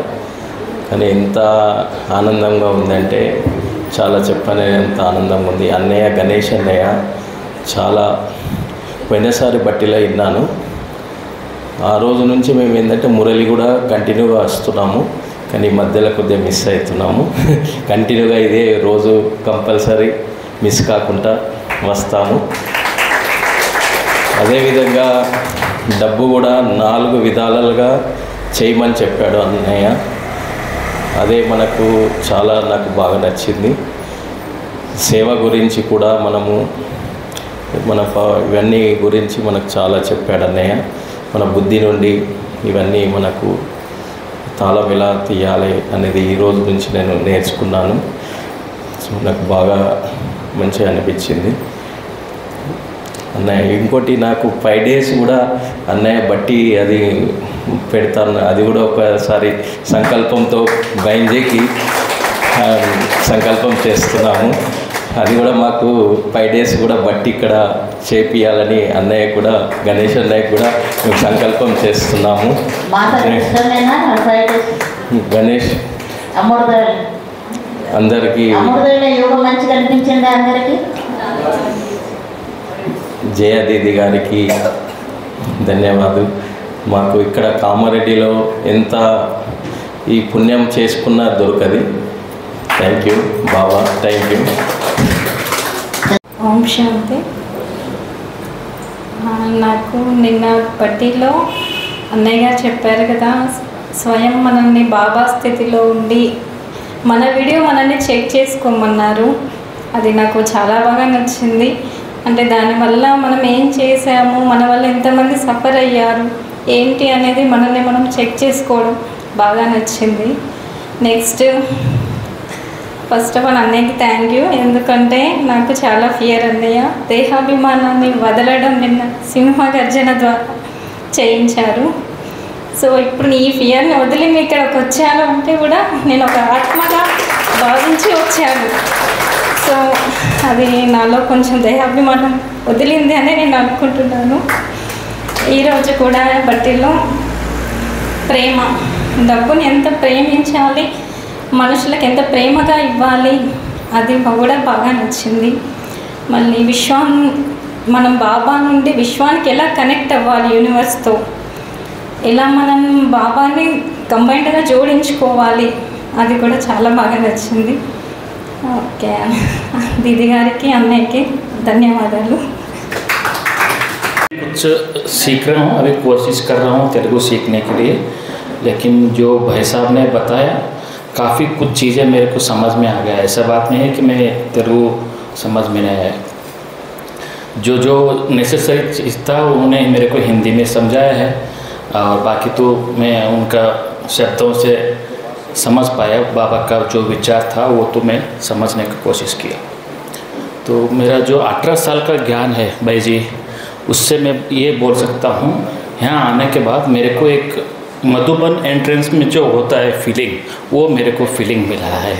కానీ ఎంత ఆనందంగా ఉందంటే చాలా చెప్పలేనంత ఆనందంగా ఉంది. అన్నయ్య గణేష్ అన్నయ్య చాలా పోయినసారి బట్టిలో విన్నాను. ఆ రోజు నుంచి మేము ఏంటంటే మురళి కూడా కంటిన్యూగా వస్తున్నాము, కానీ మధ్యలో కొద్దిగా మిస్ అవుతున్నాము. కంటిన్యూగా ఇదే రోజు కంపల్సరీ మిస్ కాకుండా వస్తాము. అదేవిధంగా డబ్బు కూడా 4 విధాలుగా చేయమని చెప్పాడు అన్నయ్య. అదే మనకు చాలా నాకు బాగా నచ్చింది. సేవ గురించి కూడా మనము ఇవన్నీ గురించి మనకు చాలా చెప్పాడు అన్నయ్య. మన బుద్ధి నుండి ఇవన్నీ మనకు తాళం ఎలా తీయాలి అనేది ఈ రోజు నుంచి నేను నేర్చుకున్నాను. సో నాకు బాగా మంచిగా అనిపించింది అన్నయ్య. ఇంకోటి నాకు 5 days కూడా అన్నయ్య బట్టి అది పెడతాను, అది కూడా ఒకసారి సంకల్పంతో బయలుదేరికి సంకల్పం చేస్తున్నాము. అది కూడా మాకు 5 days కూడా బట్టి ఇక్కడ చేపియాలని అన్నయ్య కూడా గణేష్ అన్నయ్య కూడా మేము సంకల్పం చేస్తున్నాము. గణేష్ అందరికీ జయ దీది గారికి ధన్యవాదాలు. మాకు ఇక్కడ కామారెడ్డిలో ఎంత ఈ పుణ్యం చేసుకున్నా దొరకది. Thank you Baba, thank you. Om Shanti. నాకు నిన్న బట్టిలో అన్నయ్య గారు చెప్పారు కదా, స్వయం మనల్ని బాబా స్థితిలో ఉండి మన వీడియో మనల్ని చెక్ చేసుకోమన్నారు. అది నాకు చాలా బాగా నచ్చింది. అంటే దానివల్ల మనం ఏం చేసాము, మన వల్ల ఎంతమంది సఫర్ అయ్యారు ఏంటి అనేది మనల్ని మనం చెక్ చేసుకోవడం బాగా నచ్చింది. నెక్స్ట్ ఫస్ట్ ఆఫ్ ఆల్ అన్నయ్యకి థ్యాంక్ యూ. ఎందుకంటే నాకు చాలా ఫియర్ అన్నయ్య. దేహాభిమానాన్ని వదలడం నిన్న సింహగర్జన ద్వారా చేయించారు. సో ఇప్పుడు ఈ ఫియర్ని వదిలి నేను ఇక్కడికి వచ్చాను అంటే కూడా నేను ఒక ఆత్మగా భావించి వచ్చాను. సో అది నాలో కొంచెం దేహాభిమానం వదిలింది అని నేను అనుకుంటున్నాను. ఈరోజు కూడా బట్టిలో ప్రేమ, డబ్బుని ఎంత ప్రేమించాలి, మనుషులకు ఎంత ప్రేమగా ఇవ్వాలి, అది కూడా బాగా నచ్చింది. మళ్ళీ మనం బాబా నుండి విశ్వానికి ఎలా కనెక్ట్ అవ్వాలి, యూనివర్స్తో ఎలా మనం బాబాని కంబైన్డ్గా జోడించుకోవాలి, అది కూడా చాలా బాగా నచ్చింది. ఓకే, దీది గారికి అన్నయ్యకి ధన్యవాదాలు. कुछ सीख रहा हूँ, अभी कोशिश कर रहा हूँ तेलुगु सीखने के लिए, लेकिन जो भाई साहब ने बताया काफ़ी कुछ चीज़ें मेरे को समझ में आ गया. ऐसा बात नहीं है कि मैं तेलुगु समझ में नहीं आया. जो नेसेसरी चीज़ था उन्होंने मेरे को हिंदी में समझाया है, और बाकी तो मैं उनका शब्दों से समझ पाया. बाबा का जो विचार था वो तो मैं समझने की कोशिश किया. तो मेरा जो 18 साल का ज्ञान है भाई जी, उससे मैं ये बोल सकता हूँ, यहाँ आने के बाद मेरे को एक मधुबन एंट्रेंस में जो होता है फीलिंग, वो मेरे को फीलिंग मिला है.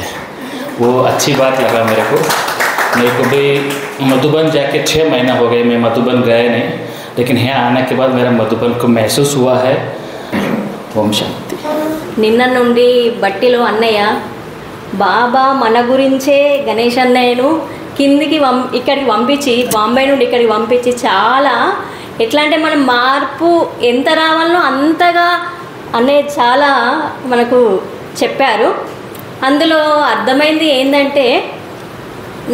वो अच्छी बात लगा मेरे को भी. मधुबन जाके 6 महीना हो गए, मैं मधुबन गया नहीं, लेकिन यहाँ आने के बाद मेरा मधुबन को महसूस हुआ है. ओम शांति. నిన్న నుండి బట్టిలో అన్నయ్య బాబా మన గురించే గణేష్ అన్నయ్యను కిందికి ఇక్కడికి పంపించి, బాంబే నుండి ఇక్కడికి పంపించి చాలా ఎట్లా అంటే మనం మార్పు ఎంత రావాలనో అంతగా అనేది చాలా మనకు చెప్పారు. అందులో అర్థమైంది ఏంటంటే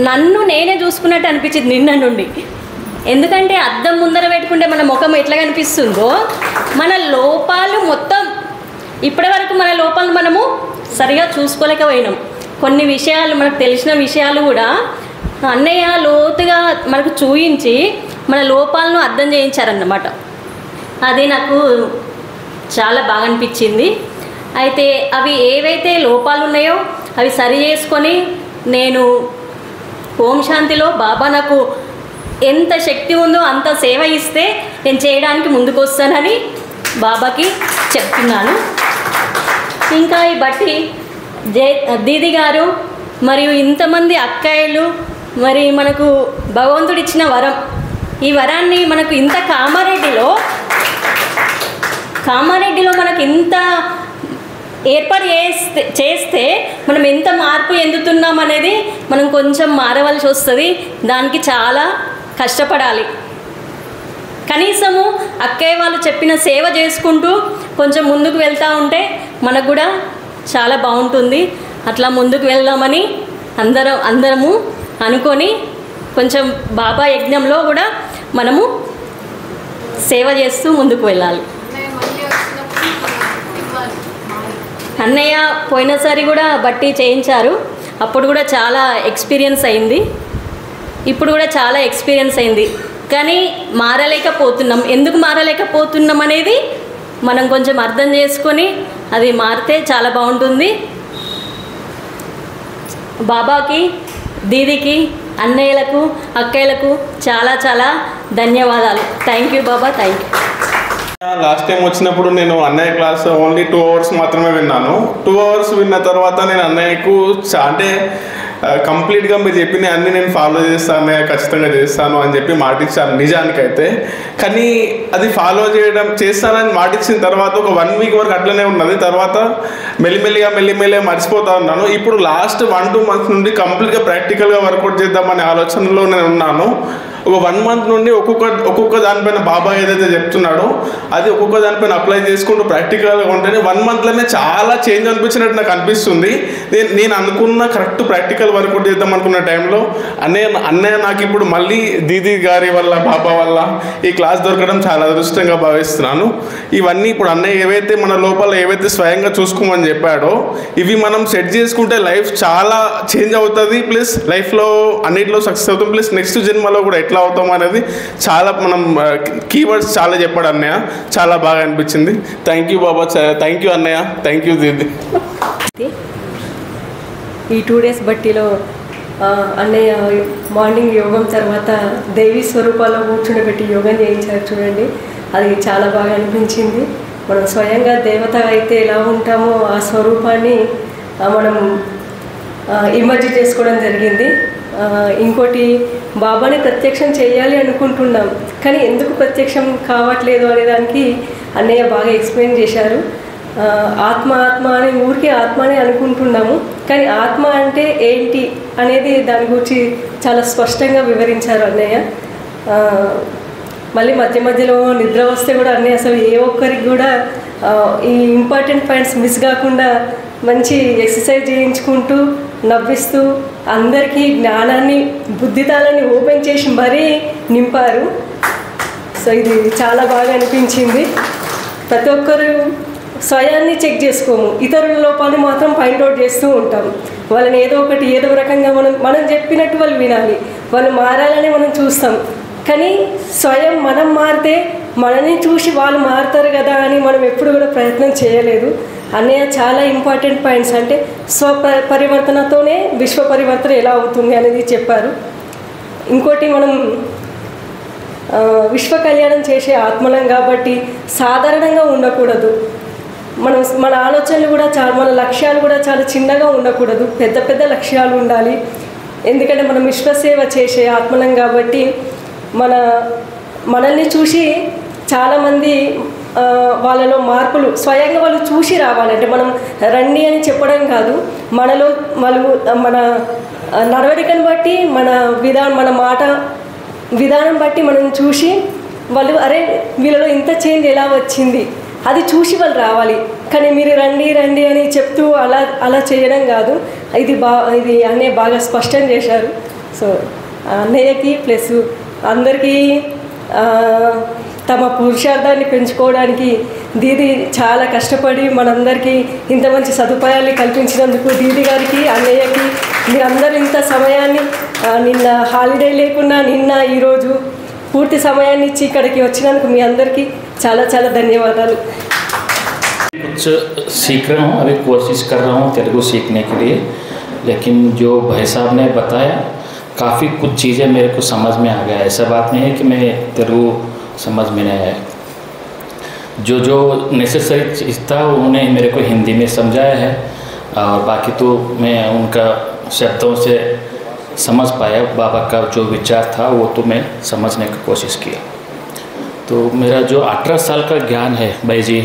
నన్ను నేనే చూసుకున్నట్టు అనిపించింది నిన్న నుండి. ఎందుకంటే అద్దం ముందర పెట్టుకుంటే మన ముఖం ఎట్లా కనిపిస్తుందో మన లోపాలు మొత్తం ఇప్పటి వరకు మన లోపాలు మనము సరిగా చూసుకోలేకపోయినాం. కొన్ని విషయాలు మనకు తెలిసిన విషయాలు కూడా అన్నయ్య లోతుగా మనకు చూయించి మన లోపాలను అర్థం చేయించారన్నమాట. అది నాకు చాలా బాగా అనిపించింది. అయితే అవి ఏవైతే లోపాలు ఉన్నాయో అవి సరి చేసుకొని నేను ఓం శాంతిలో బాబా నాకు ఎంత శక్తి ఉందో అంత సేవ ఇస్తే నేను చేయడానికి ముందుకు వస్తానని బాబాకి చెప్తున్నాను. ఇంకా ఈ బట్టి దీది గారు మరియు ఇంతమంది అక్కయ్యలు మరి మనకు భగవంతుడు ఇచ్చిన వరం, ఈ వరాన్ని మనకు ఇంత కామారెడ్డిలో మనకు ఇంత ఏర్పాటు చేస్తే మనం ఎంత మార్పు చెందుతున్నాం అనేది మనం కొంచెం మారవలసి వస్తుంది. దానికి చాలా కష్టపడాలి. కనీసము అక్కయ్య వాళ్ళు చెప్పిన సేవ చేసుకుంటూ కొంచెం ముందుకు వెళ్తూ ఉంటే మనకు కూడా చాలా బాగుంటుంది. అట్లా ముందుకు వెళ్దామని అందరము అనుకొని కొంచెం బాబా యజ్ఞంలో కూడా మనము సేవ చేస్తూ ముందుకు వెళ్ళాలి. అన్నయ్య పోయినసారి కూడా బట్టి చేయించారు, అప్పుడు కూడా చాలా ఎక్స్పీరియన్స్ అయింది, ఇప్పుడు కూడా చాలా ఎక్స్పీరియన్స్ అయింది. కానీ మారలేకపోతున్నాం. ఎందుకు మారలేకపోతున్నాం అనేది మనం కొంచెం అర్థం చేసుకొని అది మారితే చాలా బాగుంటుంది. బాబాకి, దీదికి, అన్నయ్యలకు, అక్కయ్యలకు చాలా చాలా ధన్యవాదాలు. Thank you Baba, thank you. Last time వచ్చినప్పుడు నేను అన్నయ్య క్లాస్ ఓన్లీ 2 hours మాత్రమే విన్నాను. 2 hours విన్న తర్వాత నేను అన్నయ్యకు అంటే కంప్లీట్గా మీరు చెప్పిన అన్నీ నేను ఫాలో చేస్తాను అన్నయ్య, ఖచ్చితంగా చేస్తాను అని చెప్పి మాటిచ్చాను నిజానికైతే. కానీ అది ఫాలో చేస్తానని మాటిచ్చిన తర్వాత ఒక 1 week వరకు అట్లనే ఉన్నది. తర్వాత మెల్లిమెల్లిగా మర్చిపోతా ఉన్నాను. ఇప్పుడు లాస్ట్ 1-2 months నుండి కంప్లీట్గా ప్రాక్టికల్గా వర్కౌట్ చేద్దామనే ఆలోచనలో నేను ఉన్నాను. ఒక 1 month నుండి ఒక్కొక్క దానిపైన బాబా ఏదైతే చెప్తున్నాడో అది ఒక్కొక్క దానిపైన అప్లై చేసుకుంటూ ప్రాక్టికల్గా ఉంటేనే 1 monthలోనే చాలా చేంజ్ అనిపించినట్టు నాకు అనిపిస్తుంది. నేను అనుకున్న కరెక్ట్ ప్రాక్టికల్ వర్కౌట్ చేద్దాం అనుకున్న టైంలో అన్నయ్య నాకు ఇప్పుడు మళ్ళీ దీది గారి వల్ల, బాబా వల్ల ఈ క్లాస్ దొరకడం చాలా అదృష్టంగా భావిస్తున్నాను. ఇవన్నీ ఇప్పుడు అన్నయ్య ఏవైతే మన లోపల ఏవైతే స్వయంగా చూసుకోమని చెప్పాడో ఇవి మనం సెట్ చేసుకుంటే లైఫ్ చాలా చేంజ్ అవుతుంది. ప్లస్ లైఫ్లో అన్నింటిలో సక్సెస్ అవుతాం. ప్లస్ నెక్స్ట్ జన్మలో కూడా ఎట్లా అవుతాం అనేది చాలా మనం కీవర్డ్స్ చాలా చెప్పాడు అన్నయ్య, చాలా బాగా అనిపించింది. Thank you Baba, thank you అన్నయ్య, థ్యాంక్ యూ దీది. ఈ 2 days బట్టిలో అన్నయ్య మార్నింగ్ యోగం తర్వాత దేవి స్వరూపాల్లో కూర్చుండబెట్టి యోగం చేయించారు చూడండి, అది చాలా బాగా అనిపించింది. మనం స్వయంగా దేవత అయితే ఎలా ఉంటామో ఆ స్వరూపాన్ని మనం ఇమర్జ్ చేసుకోవడం జరిగింది. ఇంకోటి బాబాని ప్రత్యక్షం చేయాలి అనుకుంటున్నాం, కానీ ఎందుకు ప్రత్యక్షం కావట్లేదు అనే దానికి అన్నయ్య బాగా ఎక్స్ప్లెయిన్ చేశారు. ఆత్మ అని ఊరికే ఆత్మనే అనుకుంటున్నాము, కానీ ఆత్మ అంటే ఏంటి అనేది దాని గురించి చాలా స్పష్టంగా వివరించారు అన్నయ్య. మళ్ళీ మధ్యలో నిద్ర వస్తే కూడా అన్నయ్య అసలు ఏ ఒక్కరికి కూడా ఈ ఇంపార్టెంట్ పాయింట్స్ మిస్ కాకుండా మంచి ఎక్సర్సైజ్ చేయించుకుంటూ నవ్విస్తూ అందరికీ జ్ఞానాన్ని, బుద్ధితాలని ఓపెన్ చేసి మరీ నింపారు. సో ఇది చాలా బాగా అనిపించింది. ప్రతి ఒక్కరు స్వయాన్ని చెక్ చేసుకోము, ఇతరుల లోపాన్ని మాత్రం పాయింట్అవుట్ చేస్తూ ఉంటాం. వాళ్ళని ఏదో రకంగా మనం చెప్పినట్టు వాళ్ళు వినాలి, వాళ్ళు మారాలని మనం చూస్తాం. కానీ స్వయం మనం మారితే మనని చూసి వాళ్ళు మారుతారు కదా అని మనం ఎప్పుడు కూడా ప్రయత్నం చేయలేదు. అన్నయ్య చాలా ఇంపార్టెంట్ పాయింట్స్ అంటే పరివర్తనతోనే విశ్వ పరివర్తన ఎలా అవుతుంది అనేది చెప్పారు. ఇంకోటి మనం విశ్వ కళ్యాణం చేసే ఆత్మలం కాబట్టి సాధారణంగా ఉండకూడదు. మన ఆలోచనలు కూడా మన లక్ష్యాలు కూడా చాలా చిన్నగా ఉండకూడదు, పెద్ద పెద్ద లక్ష్యాలు ఉండాలి. ఎందుకంటే మనం విశ్వసేవ చేసే ఆత్మలం కాబట్టి మనల్ని చూసి చాలామంది వాళ్ళలో మార్పులు స్వయంగా వాళ్ళు చూసి రావాలంటే మనం రండి అని చెప్పడం కాదు, మన నడవడికను బట్టి మన మాట విధానం బట్టి మనం చూసి వాళ్ళు అరే వీళ్ళలో ఇంత చేంజ్ ఎలా వచ్చింది అది చూసి వాళ్ళు రావాలి. కానీ మీరు రండి రండి అని చెప్తూ అలా చేయడం కాదు. ఇది అన్నయ్య బాగా స్పష్టం చేశారు. సో అన్నయ్యకి ప్లస్ అందరికీ తమ పురుషార్థాన్ని పెంచుకోవడానికి దీది చాలా కష్టపడి మనందరికీ ఇంత మంచి సదుపాయాన్ని కల్పించినందుకు దీది గారికి, అన్నయ్యకి, మీరందరూ ఇంత సమయాన్ని నిన్న హాలిడే లేకున్నా ఈరోజు పూర్తి సమయాన్ని ఇచ్చి ఇక్కడికి వచ్చినందుకు మీ అందరికీ చాలా చాలా ధన్యవాదాలు. कुछ सीख रहा हूँ, अभी कोशिश कर रहा हूँ तेलुगु सीखने के लिए, लेकिन जो भाई साहब ने बताया काफ़ी कुछ चीज़ें मेरे को समझ में आ गया. ऐसा बात नहीं है कि मैं तेलुगु समझ में नहीं आया. जो नेसेसरी चीज़ था उन्होंने मेरे को हिंदी में समझाया है और बाकी तो मैं उनका शब्दों से समझ पाया. बाबा का जो विचार था वो तो मैं समझने की कोशिश किया. तो मेरा जो 18 साल का ज्ञान है भाई जी,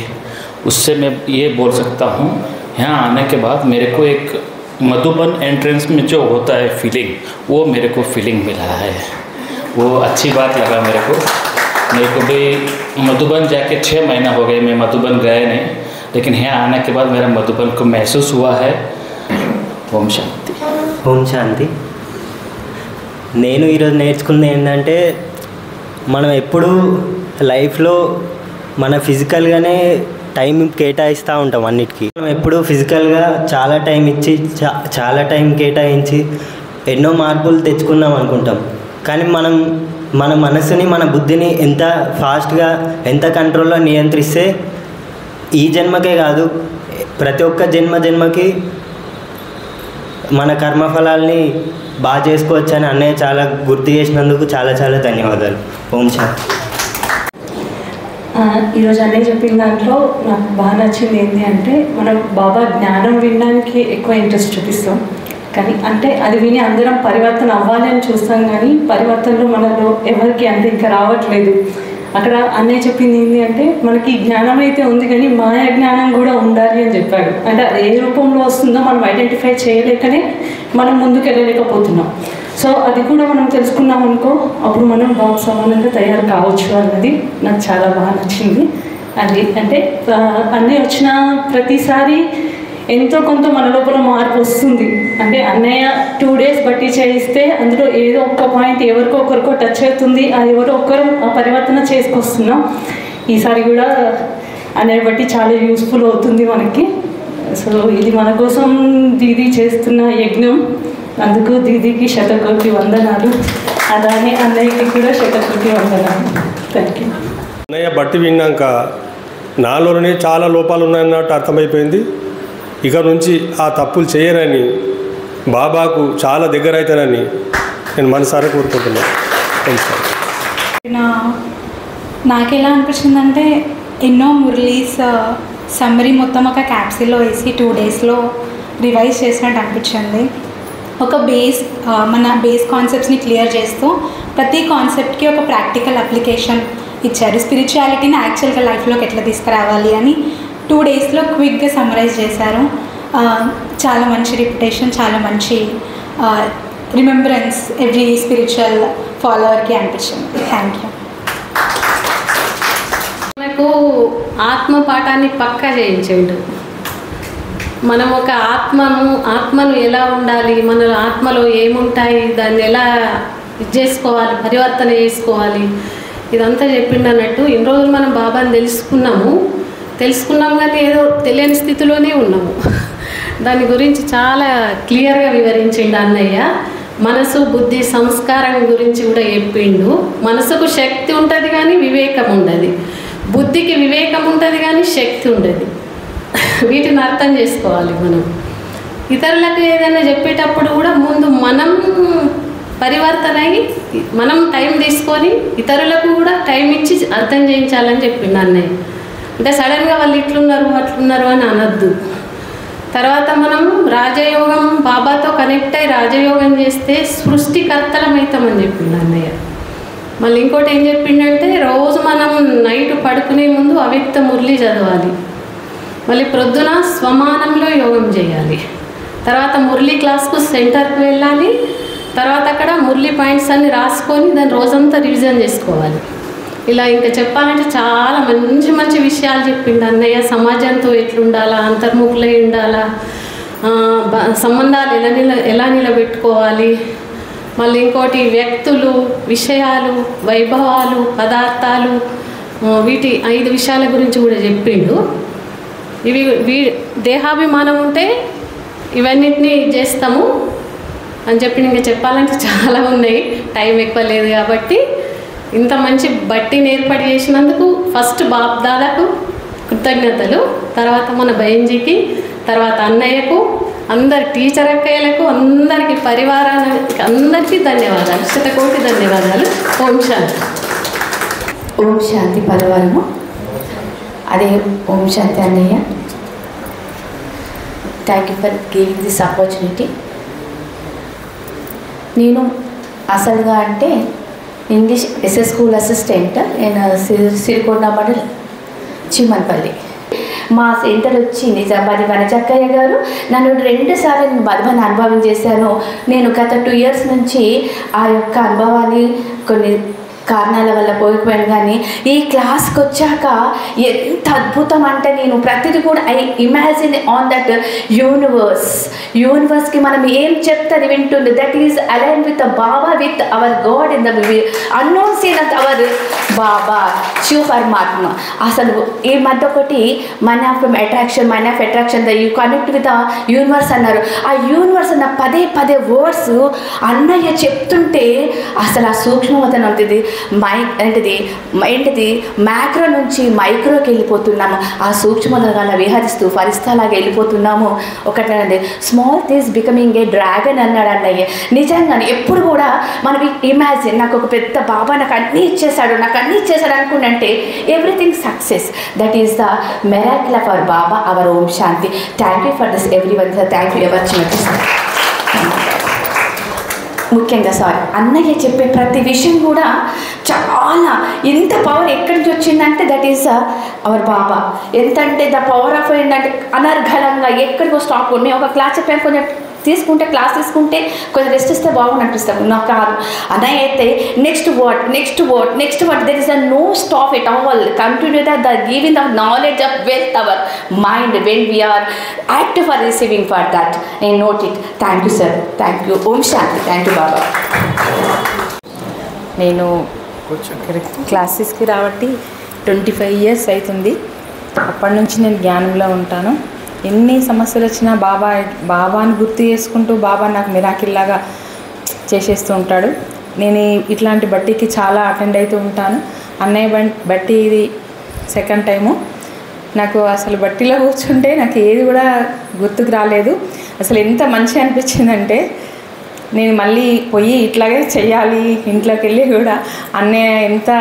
उससे मैं ये बोल सकता हूँ यहाँ आने के बाद मेरे को एक मधुबन एंट्रेंस में जो होता है फीलिंग, वो मेरे को फीलिंग मिला है. वो अच्छी बात लगा मेरे को भी. मधुबन जाके 6 महीना हो गए, मैं मधुबन गए नहीं, लेकिन यहाँ आने के बाद मेरा मधुबन को महसूस हुआ है. ఓం శాంతి. ఓం శాంతి. నేను ఈరోజు నేర్చుకుంది ఏంటంటే మనం ఎప్పుడూ లైఫ్లో మన ఫిజికల్గానే టైం కేటాయిస్తూ ఉంటాం అన్నిటికీ. మనం ఎప్పుడూ ఫిజికల్గా చాలా టైం ఇచ్చి చాలా టైం కేటాయించి ఎన్నో మార్పులు తెచ్చుకుందాం అనుకుంటాం. కానీ మనం మన మనసుని మన బుద్ధిని ఎంత ఫాస్ట్గా ఎంత కంట్రోల్లో నియంత్రిస్తే ఈ జన్మకే కాదు ప్రతి ఒక్క జన్మకి మన కర్మఫలాల్ని బాగా చేసుకోవచ్చు అని అన్నయ్య చాలా గుర్తు చేసినందుకు చాలా చాలా ధన్యవాదాలు. ఓం శాంతి. ఈరోజు అన్నయ్య చెప్పిన దాంట్లో నాకు బాగా నచ్చింది ఏంటి అంటే మనం బాబా జ్ఞానం వినడానికి ఎక్కువ ఇంట్రెస్ట్ చూపిస్తాం, కానీ అంటే అది విని అందరం పరివర్తన అవ్వాలి అని చూస్తాం, కానీ పరివర్తనలో మనలో ఎవరికి అంటే ఇంకా రావట్లేదు. అక్కడ అన్నయ్య చెప్పింది ఏంటి అంటే మనకి జ్ఞానం అయితే ఉంది కానీ మాయా జ్ఞానం కూడా ఉండాలి అని చెప్పాడు. అంటే అది ఏ రూపంలో వస్తుందో మనం ఐడెంటిఫై చేయలేకనే మనం ముందుకు వెళ్ళలేకపోతున్నాం. సో అది కూడా మనం తెలుసుకున్నాం అనుకో, అప్పుడు మనం బాగా సమానంగా తయారు కావచ్చు అన్నది నాకు చాలా బాగా నచ్చింది. అది అంటే అన్నయ్య వచ్చిన ప్రతిసారి ఎంతో కొంత మన లోపల మార్పు వస్తుంది. అంటే అన్నయ్య 2 days బట్టి చేయిస్తే అందులో ఏదో ఒక్క పాయింట్ ఎవరికొకరికో టచ్ అవుతుంది, అది ఎవరో ఒక్కరు ఆ పరివర్తన చేసుకొస్తున్నాం. ఈసారి కూడా అన్నయ్య బట్టి చాలా యూస్ఫుల్ అవుతుంది మనకి. సో ఇది మన కోసం దీది చేస్తున్న యజ్ఞం, అందుకు దీదీకి శతకోటి వందనాలు, అలానే అన్నయ్యకి కూడా శతకోటి వందనాలు. Thank you. అన్నయ్య బట్టి విన్నాక నాలోనే చాలా లోపాలు ఉన్నాయన్నట్టు అర్థమైపోయింది. ఇక నుంచి ఆ తప్పులు చేయరని, బాబాకు చాలా దగ్గర అవుతానని నేను మనసారా కోరుకుంటున్నాను. నాకు ఎలా అనిపించిందంటే ఎన్నో మురళీస్ సమ్మరీ మొత్తం ఒక క్యాప్సిల్లో వేసి 2 daysలో రివైజ్ చేసినట్టు అనిపించింది. ఒక మన బేస్ కాన్సెప్ట్స్ని క్లియర్ చేస్తూ ప్రతి కాన్సెప్ట్కి ఒక ప్రాక్టికల్ అప్లికేషన్ ఇచ్చారు. స్పిరిచువాలిటీని యాక్చువల్గా లైఫ్లోకి ఎట్లా తీసుకురావాలి అని 2 daysలో క్విక్గా సమ్మరైజ్ చేశారు. చాలా మంచి రిప్యుటేషన్, చాలా మంచి రిమెంబరెన్స్ ఎవ్రీ స్పిరిచువల్ ఫాలోవర్కి అనిపించింది. Thank you. మనకు ఆత్మ పాఠాన్ని పక్కా చేయించండు. మనం ఒక ఆత్మను ఎలా ఉండాలి, మన ఆత్మలో ఏముంటాయి, దాన్ని ఎలా ఇది చేసుకోవాలి, పరివర్తన చేసుకోవాలి, ఇదంతా చెప్పిండు అన్నట్టు. ఇన్ని రోజులు మనం బాబాని తెలుసుకున్నాం కానీ ఏదో తెలియని స్థితిలోనే ఉన్నాము. దాని గురించి చాలా క్లియర్గా వివరించిండు అన్నయ్య. మనసు, బుద్ధి, సంస్కారం గురించి కూడా చెప్పిండు. మనసుకు శక్తి ఉంటుంది కానీ వివేకం ఉండదు, బుద్ధికి వివేకం ఉంటుంది కానీ శక్తి ఉండదు. వీటిని అర్థం చేసుకోవాలి మనం. ఇతరులకు ఏదైనా చెప్పేటప్పుడు కూడా ముందు మనం పరివర్తన అయ్యి మనం టైం తీసుకొని ఇతరులకు కూడా టైం ఇచ్చి అర్థం చేయించాలని చెప్పిండు అన్నయ్య. అంటే సడన్గా వాళ్ళు ఇట్లున్నారు అట్లున్నారు అని అనొద్దు. తర్వాత మనం రాజయోగం బాబాతో కనెక్ట్ అయ్యి రాజయోగం చేస్తే సృష్టికర్తలమవుతామని చెప్పిండు అన్నయ్య. మళ్ళీ ఇంకోటి ఏం చెప్పిండంటే రోజు మనం నైట్ పడుకునే ముందు అవ్యక్త మురళి చదవాలి, మళ్ళీ ప్రొద్దున స్వమానంలో యోగం చేయాలి. తర్వాత మురళీ క్లాస్కు సెంటర్కి వెళ్ళాలి, తర్వాత అక్కడ మురళీ పాయింట్స్ అన్ని రాసుకొని దాన్ని రోజంతా రివిజన్ చేసుకోవాలి. ఇలా ఇంకా చెప్పాలంటే చాలా మంచి మంచి విషయాలు చెప్పిండు అన్నయ్య. సమాజంతో ఎట్లుండాలా, అంతర్ముఖులై ఉండాలా, సంబంధాలు ఎలా నిలబెట్టుకోవాలి, మళ్ళీ ఇంకోటి వ్యక్తులు, విషయాలు, వైభవాలు, పదార్థాలు, వీటి 5 విషయాల గురించి కూడా చెప్పిండు. ఇవి దేహాభిమానం ఉంటే ఇవన్నిటినీ చేస్తాము అని చెప్పి ఇంకా చెప్పాలంటే చాలా ఉన్నాయి, టైం ఎక్కువ లేదు కాబట్టి. ఇంత మంచి బట్టిని ఏర్పాటు చేసినందుకు ఫస్ట్ బాప్ దాదాకు కృతజ్ఞతలు, తర్వాత మన బయ్యంజీకి, తర్వాత అన్నయ్యకు, అందరి టీచర్ అక్కయ్యలకు, అందరికీ పరివారానికి అందరికీ ధన్యవాదాలు, శతకోటి ధన్యవాదాలు. ఓం శాంతి. ఓం శాంతి పరివారము. అదే ఓం శాంతి అన్నయ్య. Thank you for giving this opportunity. నేను అసలుగా అంటే ఇంగ్లీష్ ఎస్ఎస్ స్కూల్ అసిస్టెంట్. నేను సిరికొండ మండల్ చిమ్మన్పల్లి. మా సెంటర్ వచ్చి నిజామాబాద్ వనజక్కయ్య గారు నన్ను 2 సార్లు నేను బలమైన అనుభవం చేశాను. నేను గత 2 years నుంచి ఆ యొక్క అనుభవాన్ని కొన్ని కారణాల వల్ల పోయిపోయాను, కానీ ఈ క్లాస్కి వచ్చాక ఎంత అద్భుతం అంటే నేను ప్రతిదీ కూడా ఐ ఇమాజిన్ ఆన్ దట్ యూనివర్స్కి మనం ఏం చెప్తుంది వింటుంది. That is align with Baba, with our god in the unknown seen of our Baba Shiva Paramatma. అసలు ఈ మధ్య ఒకటి man of attraction the you connect with universe అన్నారు. ఆ యూనివర్స్ అన్న పదే వర్డ్స్ అన్నయ్య చెప్తుంటే అసలు ఆ సూక్ష్మవతనం ఉంటుంది. ఏంటిది మ్యాక్రో నుంచి మైక్రోకి వెళ్ళిపోతున్నాము. ఆ సూక్ష్మతగా విహరిస్తూ ఫరిస్తాలాగా వెళ్ళిపోతున్నాము. ఒకటండి small things becoming a dragon అన్నాడు అన్నయ్య. నిజంగానే ఎప్పుడు కూడా మనం ఇమాజిన్, నాకు ఒక పెద్ద బాబా నాకు అన్నీ ఇచ్చేసాడు అనుకుంటే everything success. That is the miracle of our Baba, our Om Shanti. Thank you for this everyone sir. Thank you ever చిన్నది సార్. ముఖ్యంగా సార్ అన్నయ్య చెప్పే ప్రతి విషయం కూడా చాలా ఎంత పవర్ ఎక్కడి నుంచి వచ్చిందంటే దట్ ఈస్ అవర్ బాబా. ఎంత అంటే ద పవర్ ఆఫ్ ఏంటంటే అనర్ఘలంగా ఎక్కడికో స్టాప్. మేము ఒక క్లాస్ చెప్పాను, కొంచెం క్లాస్ తీసుకుంటే కొంచెం రెస్ట్ ఇస్తే బాగుంది అనిపిస్తాం. నాకు కాదు అన్నయ్య అయితే next word there is a no stop at all. Continue the giving the knowledge of wealth our mind when we are active for receiving for that. నేను note it. Thank you sir. Thank you. Om Shanti. Thank you Baba. నేను క్లాసెస్కి రాబట్టి 25 years అవుతుంది. అప్పటి నుంచి నేను జ్ఞానంలో ఉంటాను. ఎన్ని సమస్యలు వచ్చినా బాబాని గుర్తు చేసుకుంటూ బాబా నాకు మిరాకిల్లాగా చేసేస్తూ ఉంటాడు. నేను ఇట్లాంటి బట్టీకి చాలా అటెండ్ అవుతూ ఉంటాను. అన్నయ్య బట్టి ఇది 2nd టైము. నాకు అసలు బట్టీలో కూర్చుంటే నాకు ఏది కూడా గుర్తుకు రాలేదు. అసలు ఎంత మంచి అనిపించిందంటే నేను మళ్ళీ పోయి ఇట్లాగే చెయ్యాలి. ఇంట్లోకి వెళ్ళి కూడా అన్నయ్య ఎంత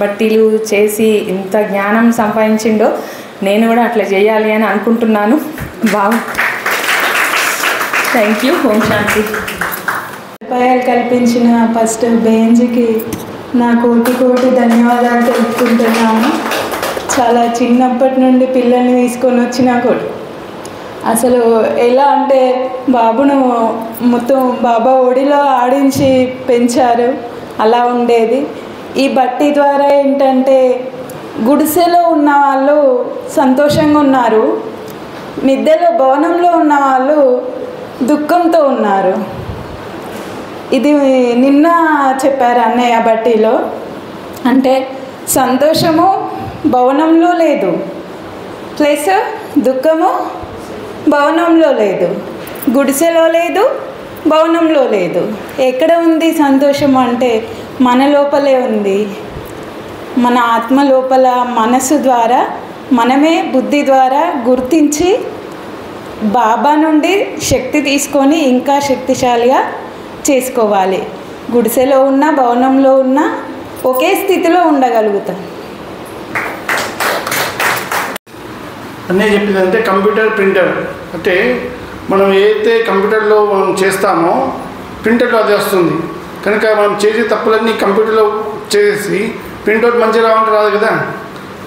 బట్టీలు చేసి ఎంత జ్ఞానం సంపాదించిండో నేను కూడా అట్లా చేయాలి అని అనుకుంటున్నాను. బాగా థ్యాంక్ యూ. ఓం శాంతి. సదుపాయాలు కల్పించిన ఫస్ట్ బేంజ్కి నా కోటి ధన్యవాదాలు తెలుపుకుంటున్నాను. చాలా చిన్నప్పటి నుండి పిల్లల్ని తీసుకొని వచ్చినా కూడా అసలు ఎలా అంటే బాబును మొత్తం బాబా ఒడిలో ఆడించి పెంచారు. అలా ఉండేది. ఈ బట్టి ద్వారా ఏంటంటే గుడిసెలో ఉన్న వాళ్ళు సంతోషంగా ఉన్నారు, మిద్దెలో భవనంలో ఉన్న వాళ్ళు దుఃఖంతో ఉన్నారు. ఇది నిన్న చెప్పారు అన్నయ్య బట్టిలో. అంటే సంతోషము భవనంలో లేదు, ప్లస్ దుఃఖము భవనంలో లేదు, గుడిసెలో లేదు, భవనంలో లేదు. ఎక్కడ ఉంది సంతోషం అంటే మన లోపలే ఉంది. మన ఆత్మ లోపల మనసు ద్వారా మనమే బుద్ధి ద్వారా గుర్తించి బాబా నుండి శక్తి తీసుకొని ఇంకా శక్తిశాలిగా చేసుకోవాలి. గుడిసెలో ఉన్న భవనంలో ఉన్న ఒకే స్థితిలో ఉండగలుగుతాం. అన్నీ చెప్పిందంటే కంప్యూటర్ ప్రింటర్ అంటే మనం ఏదైతే కంప్యూటర్లో మనం చేస్తామో ప్రింటర్లో అది వస్తుంది. కనుక మనం చేసే తప్పులన్నీ కంప్యూటర్లో చేసి ప్రింట్అవుట్ మంచిగా రావాలంటే రాదు కదా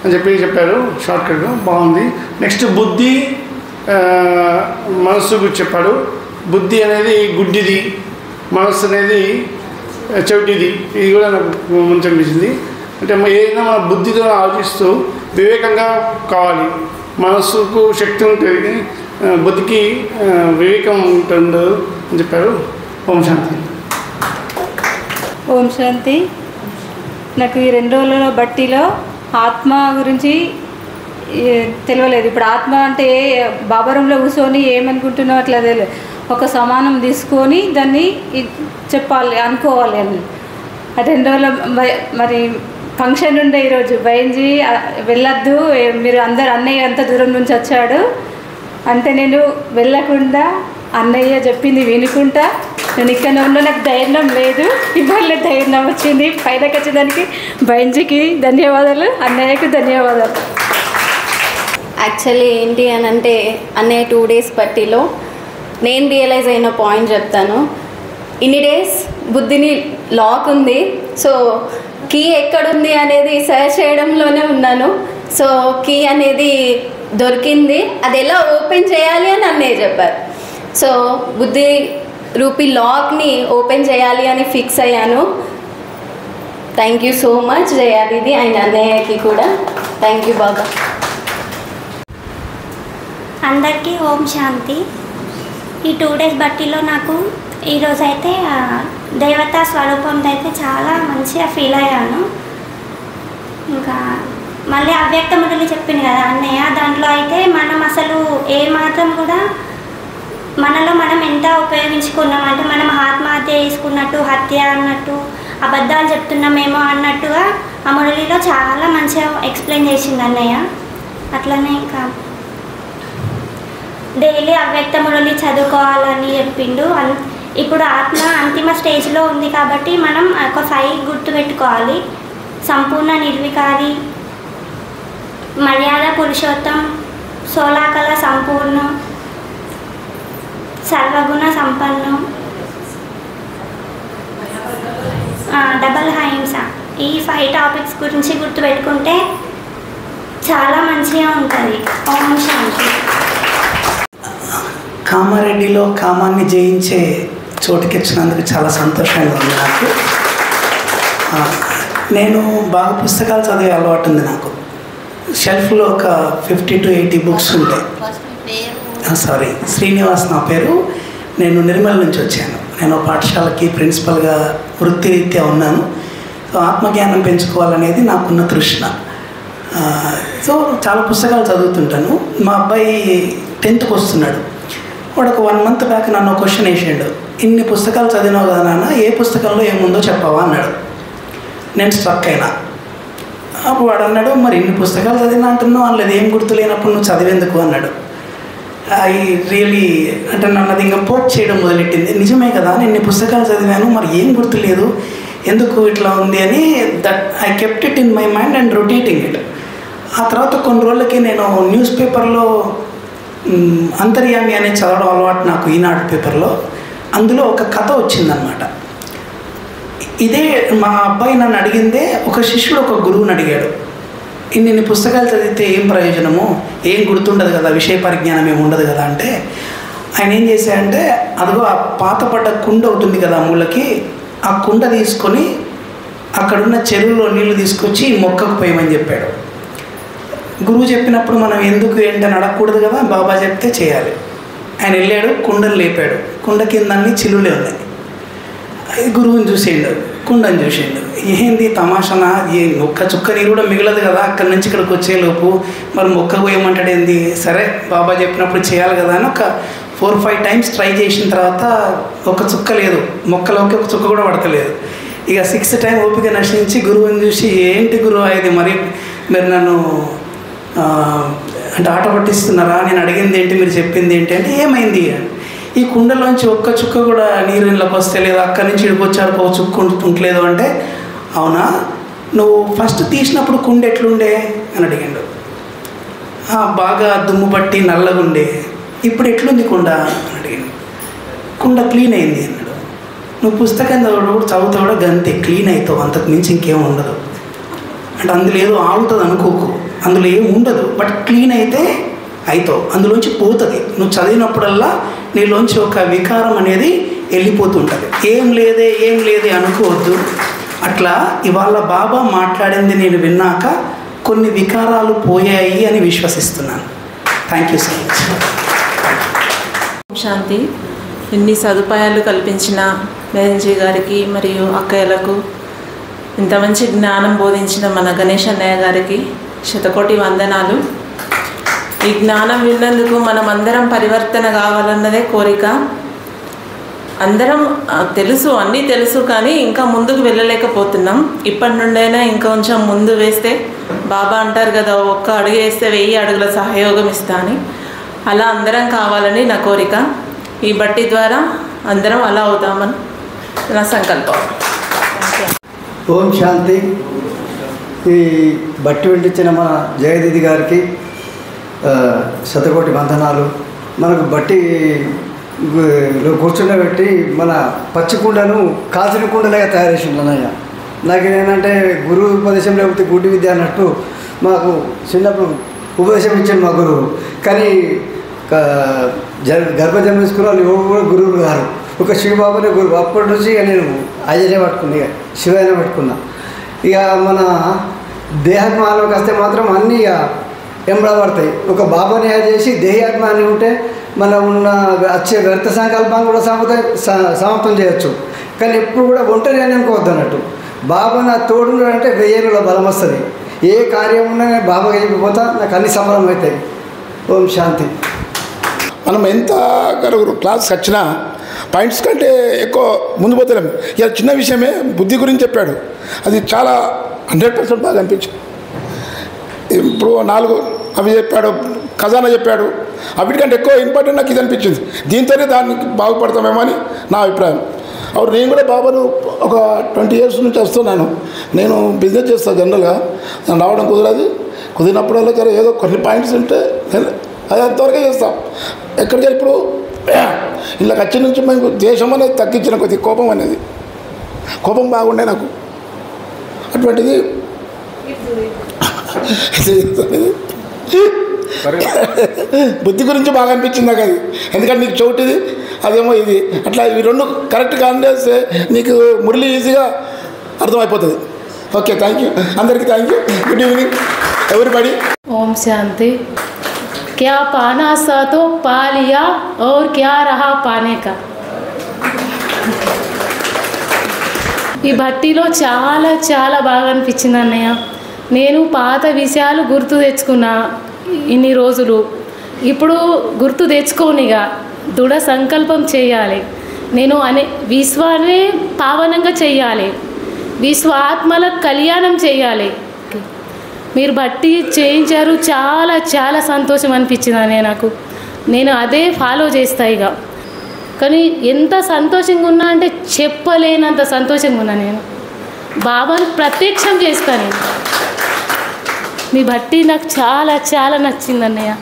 అని చెప్పారు. షార్ట్కట్ బాగుంది. నెక్స్ట్ బుద్ధి మనస్సు గురించి చెప్పాడు. బుద్ధి అనేది గుడ్డిది, మనస్సు అనేది చెవిటిది. ఇది కూడా నాకు మంచి అనిపించింది. అంటే ఏదైనా మన బుద్ధితో ఆలోచిస్తూ వివేకంగా కావాలి. మనస్సుకు శక్తి ఉంటుంది, బుద్ధికి వివేకం ఉంటుంది అని చెప్పారు. ఓం శాంతి. ఓం శాంతి. నాకు ఈ 2 రోజుల బట్టిలో ఆత్మ గురించి తెలియలేదు. ఇప్పుడు ఆత్మ అంటే బాబా రూమ్లో కూర్చొని ఏమనుకుంటున్నావు అట్లా తెలియదు. ఒక సమానం తీసుకొని దాన్ని చెప్పాలి, అనుకోవాలి అని. ఆ 2 రోజుల మరి ఫంక్షన్ ఉండే ఈరోజు బయన్జీ వెళ్ళొద్దు, మీరు అందరు అన్నయ్య అంత దూరం నుంచి వచ్చాడు అంటే నేను వెళ్ళకుండా అన్నయ్య చెప్పింది వినుకుంటా నేను ఇక్కడ ఉన్న నాకు ధైర్యం లేదు, ఇవాళ ధైర్యం వచ్చింది. పైనకి వచ్చేదానికి బయన్జీకి ధన్యవాదాలు, అన్నయ్యకు ధన్యవాదాలు. యాక్చువల్లీ ఏంటి అని అంటే అన్నయ్య 2 డేస్ పట్టిలో నేను రియలైజ్ అయిన పాయింట్ చెప్తాను. ఇన్ని డేస్ బుద్ధిని లాక్ ఉంది, సో కీ ఎక్కడుంది అనేది సర్చ్ చేయడంలోనే ఉన్నాను. సో కీ అనేది దొరికింది, అది ఎలా ఓపెన్ చేయాలి అని అన్నయ్య చెప్పారు. సో బుద్ధి రూపీ లాక్ని ఓపెన్ చేయాలి అని ఫిక్స్ అయ్యాను. Thank you so much Jaya Didi and అన్నయ్యకి కూడా థ్యాంక్ యూ బాబా. అందరికీ ఓం శాంతి. ఈ 2 డేస్ బట్టిలో నాకు ఈరోజైతే దేవతా స్వరూపంతో అయితే చాలా మంచిగా ఫీల్ అయ్యాను. ఇంకా మళ్ళీ అవ్యక్త మురళి చెప్పింది కదా అన్నయ్య, దాంట్లో అయితే మనం అసలు ఏ మాత్రం కూడా మనలో మనం ఎంత ఉపయోగించుకున్నాం అంటే మనం ఆత్మహత్య చేసుకున్నట్టు, హత్య అన్నట్టు, అబద్ధాలు చెప్తున్నామేమో అన్నట్టుగా ఆ మురళిలో చాలా మంచిగా ఎక్స్ప్లెయిన్ చేసింది అన్నయ్య. అట్లనే ఇంకా డైలీ అవ్యక్త మురళి చదువుకోవాలని చెప్పిండు. ఇప్పుడు ఆత్మ అంతిమ స్టేజ్లో ఉంది కాబట్టి మనం ఒక 5 గుర్తుపెట్టుకోవాలి. సంపూర్ణ నిర్వికారి, మర్యాద పురుషోత్తం, సోలాకల సంపూర్ణ, సర్వగుణ సంపన్నం, డబల్ అహింస. ఈ 5 టాపిక్స్ గురించి గుర్తుపెట్టుకుంటే చాలా మంచిగా ఉంటుంది. ఓం శాంతి. కామారెడ్డిలో కామాన్ని జయించే చోటుకిచ్చినందుకు చాలా సంతోషంగా ఉంది నాకు. నేను బాగా పుస్తకాలు చదివే అలవాటు ఉంది నాకు. షెల్ఫ్లో ఒక 50 to 80 బుక్స్ ఉంటాయి. సారీ, శ్రీనివాస్ నా పేరు. నేను నిర్మల్ నుంచి వచ్చాను. నేను పాఠశాలకి ప్రిన్సిపల్గా వృత్తిరీత్యా ఉన్నాను. సో ఆత్మజ్ఞానం పెంచుకోవాలనేది నాకున్న తృష్ణ. సో చాలా పుస్తకాలు చదువుతుంటాను. మా అబ్బాయి 10th వస్తున్నాడు. వాడు ఒక 1 month బ్యాక్ నన్ను క్వశ్చన్ వేసాడు, ఇన్ని పుస్తకాలు చదివినావు కదా నాన్న, ఏ పుస్తకంలో ఏముందో చెప్పవా అన్నాడు. నేను స్ట్రక్ అయినా. అప్పుడు వాడు అన్నాడు, మరి ఇన్ని పుస్తకాలు చదివినా అంటున్నావు, అందులో ఏం గుర్తు లేనప్పుడు నువ్వు చదివేందుకు అన్నాడు. ఐ రియలీ అంటే నన్ను అది ఇంకా పోక్ చేయడం మొదలెట్టింది. నిజమే కదా, నేను ఇన్ని పుస్తకాలు చదివాను, మరి ఏం గుర్తు లేదు, ఎందుకు ఇట్లా ఉంది అని that I kept it in my mind and rotating it. ఆ తర్వాత కొన్ని రోజులకి నేను న్యూస్ పేపర్లో అంతర్యామి అనేది చదవడం అలవాటు నాకు, ఈనాడు పేపర్లో. అందులో ఒక కథ వచ్చిందనమాట. ఇదే మా అబ్బాయి నన్ను అడిగిందే, ఒక శిష్యుడు ఒక గురువుని అడిగాడు, ఇన్ని పుస్తకాలు చదివితే ఏం ప్రయోజనము, ఏం గుర్తుండదు కదా, విషయ పరిజ్ఞానం ఏమి ఉండదు కదా అంటే, ఆయన ఏం చేశాడంటే, అదిగో ఆ పాతపడ్డ కుండ అవుతుంది కదా మూలకి, ఆ కుండ తీసుకొని అక్కడున్న చెరువులో నీళ్లు తీసుకొచ్చి మొక్కకు పోయమని చెప్పాడు. గురువు చెప్పినప్పుడు మనం ఎందుకు ఏంటని అడగకూడదు కదా, బాబా చెప్తే చేయాలి. ఆయన వెళ్ళాడు, కుండను లేపాడు. కుండ కింద అన్ని చిల్లులే ఉన్నాయి. గురువుని చూసిండు, కుండని చూసిండు. ఏంది తమాషనా, ఏ ఒక్క చుక్క నీరు కూడా మిగలదు కదా అక్కడి నుంచి ఇక్కడికి వచ్చేలోపు, మరి మొక్క పోయమంటాడు ఏంది, సరే బాబా చెప్పినప్పుడు చేయాలి కదా అని ఒక 4-5 times ట్రై చేసిన తర్వాత ఒక చుక్క లేదు, మొక్కలోకి ఒక చుక్క కూడా పడతలేదు. ఇక 6th time ఓపిక నశించి గురువుని చూసి, ఏంటి గురువు ఇది, మరి మీరు నన్ను అంటే ఆట పట్టిస్తున్నారా, నేను అడిగింది ఏంటి, మీరు చెప్పింది ఏంటి అంటే, ఏమైంది, ఈ కుండలోంచి ఒక్క చుక్క కూడా నీరు ఇంట్లోకి వస్తే లేదు, అక్కడి నుంచి ఇడికొచ్చారు ఒక చుక్క ఉంటలేదు అంటే, అవునా, నువ్వు ఫస్ట్ తీసినప్పుడు కుండ ఎట్లుండే అని అడిగాడు. బాగా దుమ్ము పట్టి నల్లగుండే, ఇప్పుడు ఎట్లుంది కుండ అని అడిగాడు. కుండ క్లీన్ అయింది అన్నాడు. నువ్వు పుస్తకం చదువుతా కూడా గంతే, క్లీన్ అవుతావు, అంతకు మించి ఇంకేం ఉండదు అంటే. అందులో ఏదో ఆగుతుంది అనుకోకు, అందులో ఏం ఉండదు, బట్ క్లీన్ అయితే అవుతావు, అందులోంచి పోతుంది. నువ్వు చదివినప్పుడల్లా నీలోంచి ఒక వికారం అనేది వెళ్ళిపోతుంటుంది. ఏం లేదే అనుకోవద్దు. అట్లా ఇవాళ బాబా మాట్లాడింది నేను విన్నాక కొన్ని వికారాలు పోయాయి అని విశ్వసిస్తున్నాను. Thank you so much. Shanti. ఇన్ని సదుపాయాలు కల్పించిన బేంజీ గారికి మరియు అక్కయ్యలకు, ఇంత మంచి జ్ఞానం బోధించిన మన గణేష్ అన్నయ్య గారికి శతకోటి వందనాలు. ఈ జ్ఞానం విన్నందుకు మనం అందరం పరివర్తన కావాలన్నదే కోరిక. అందరం తెలుసు, అన్నీ తెలుసు, కానీ ఇంకా ముందుకు వెళ్ళలేకపోతున్నాం. ఇప్పటి నుండైనా ఇంకొంచెం ముందు వేస్తే, బాబా అంటారు కదా, ఒక్క అడుగు వేస్తే 1000 అడుగుల సహయోగం ఇస్తా అని. అలా అందరం కావాలని నా కోరిక. ఈ బట్టి ద్వారా అందరం అలా అవుతామని నా సంకల్పం. ఓం శాంతి. ఈ బట్టి వండించిన మన జయదీది గారికి శతకోటి వందనాలు. మనకు బట్టిలో కూర్చుండబెట్టి మన పచ్చి కుండను కాల్చిన కుండలుగా తయారు చేసిండు అన్నయ్య. నాకు ఏంటంటే గురువు ఉపదేశం లేకపోతే గుడ్డి విద్య అన్నట్టు మాకు చిన్నప్పుడు ఉపదేశం ఇచ్చాడు మా గురువు. కానీ గర్భజన్మ తీసుకున్న వాళ్ళు ఎవరు కూడా గురువులు గారు, ఒక శివబాబునే గురువు. అప్పటి నుంచి ఇక నేను అజయనే పట్టుకున్నా, ఇక శివయ్యనే పట్టుకున్నా. ఇక మన దేహాత్మాలోకి వస్తే మాత్రం అన్నీ ఇక ఎంబడబడతాయి. ఒక బాబాని చేసి దేహాత్మాన్ని ఉంటే మనం ఉన్న వచ్చే వ్యర్థ సంకల్పాన్ని కూడా సమాప్తం చేయొచ్చు. కానీ ఎప్పుడు కూడా ఒంటరి అని అనుకోవద్దు అన్నట్టు. బాబా నా తోడున్నాడంటే 1000 బలం వస్తుంది. ఏ కార్యం ఉన్నా నేను బాబాకి చెప్పిపోతా, నాకు అన్ని సంబరం అవుతాయి. ఓం శాంతి. మనం ఎంత క్లాస్కి వచ్చినా పాయింట్స్ కంటే ఎక్కువ ముందు పోతలేం. ఇలా చిన్న విషయమే బుద్ధి గురించి చెప్పాడు, అది చాలా 100% బాగా అనిపించింది. ఇప్పుడు 4 అవి చెప్పాడు, ఖజానా చెప్పాడు, అవిటికంటే ఎక్కువ ఇంపార్టెంట్ నాకు ఇది అనిపించింది. దీంతోనే దానికి బాగుపడతామేమో అని నా అభిప్రాయం. అప్పుడు నేను కూడా బాబాను ఒక 20 years నుంచి వస్తున్నాను. నేను బిజినెస్ చేస్తాను జనరల్గా, రావడం కుదిరినప్పుడల్లా సరే ఏదో కొన్ని పాయింట్స్ ఉంటే అది అంతవరకే చేస్తాం. ఎక్కడికి ఇప్పుడు ఇలా వచ్చి నుంచి మేము దేశం అనేది తగ్గించిన కొద్ది కోపం బాగుండే నాకు. అటువంటిది బుద్ధి గురించి బాగా అనిపించింది నాకు అది. ఎందుకంటే నీకు చోటిది అదేమో ఇది, అట్లా ఇవి 2 కరెక్ట్గా అందేస్తే నీకు మురళి ఈజీగా అర్థమైపోతుంది. ఓకే, థ్యాంక్ యూ అందరికీ. Thank you. Good evening everybody. Om Shanti. क्या पाना सा तो पा लिया और क्या रहा पाने का. ఈ భట్టిలో చాలా చాలా బాగా అనిపించింది అన్నయ్య. నేను పాత విషయాలు గుర్తు తెచ్చుకున్నా ఇన్ని రోజులు. ఇప్పుడు గుర్తు తెచ్చుకోనిగా దృఢ సంకల్పం చేయాలి. నేను విశ్వాన్ని పావనంగా చేయాలి, విశ్వాత్మల కళ్యాణం చేయాలి. మీరు బట్టి చేయించారు, చాలా చాలా సంతోషం అనిపించింది అన్నయ్య నాకు. నేను అదే ఫాలో చేస్తా ఇక. కానీ ఎంత సంతోషంగా ఉన్నా అంటే చెప్పలేనంత సంతోషంగా ఉన్నా. నేను బాబాను ప్రత్యక్షం చేస్తాను. మీ బట్టి నాకు చాలా చాలా నచ్చింది అన్నయ్య.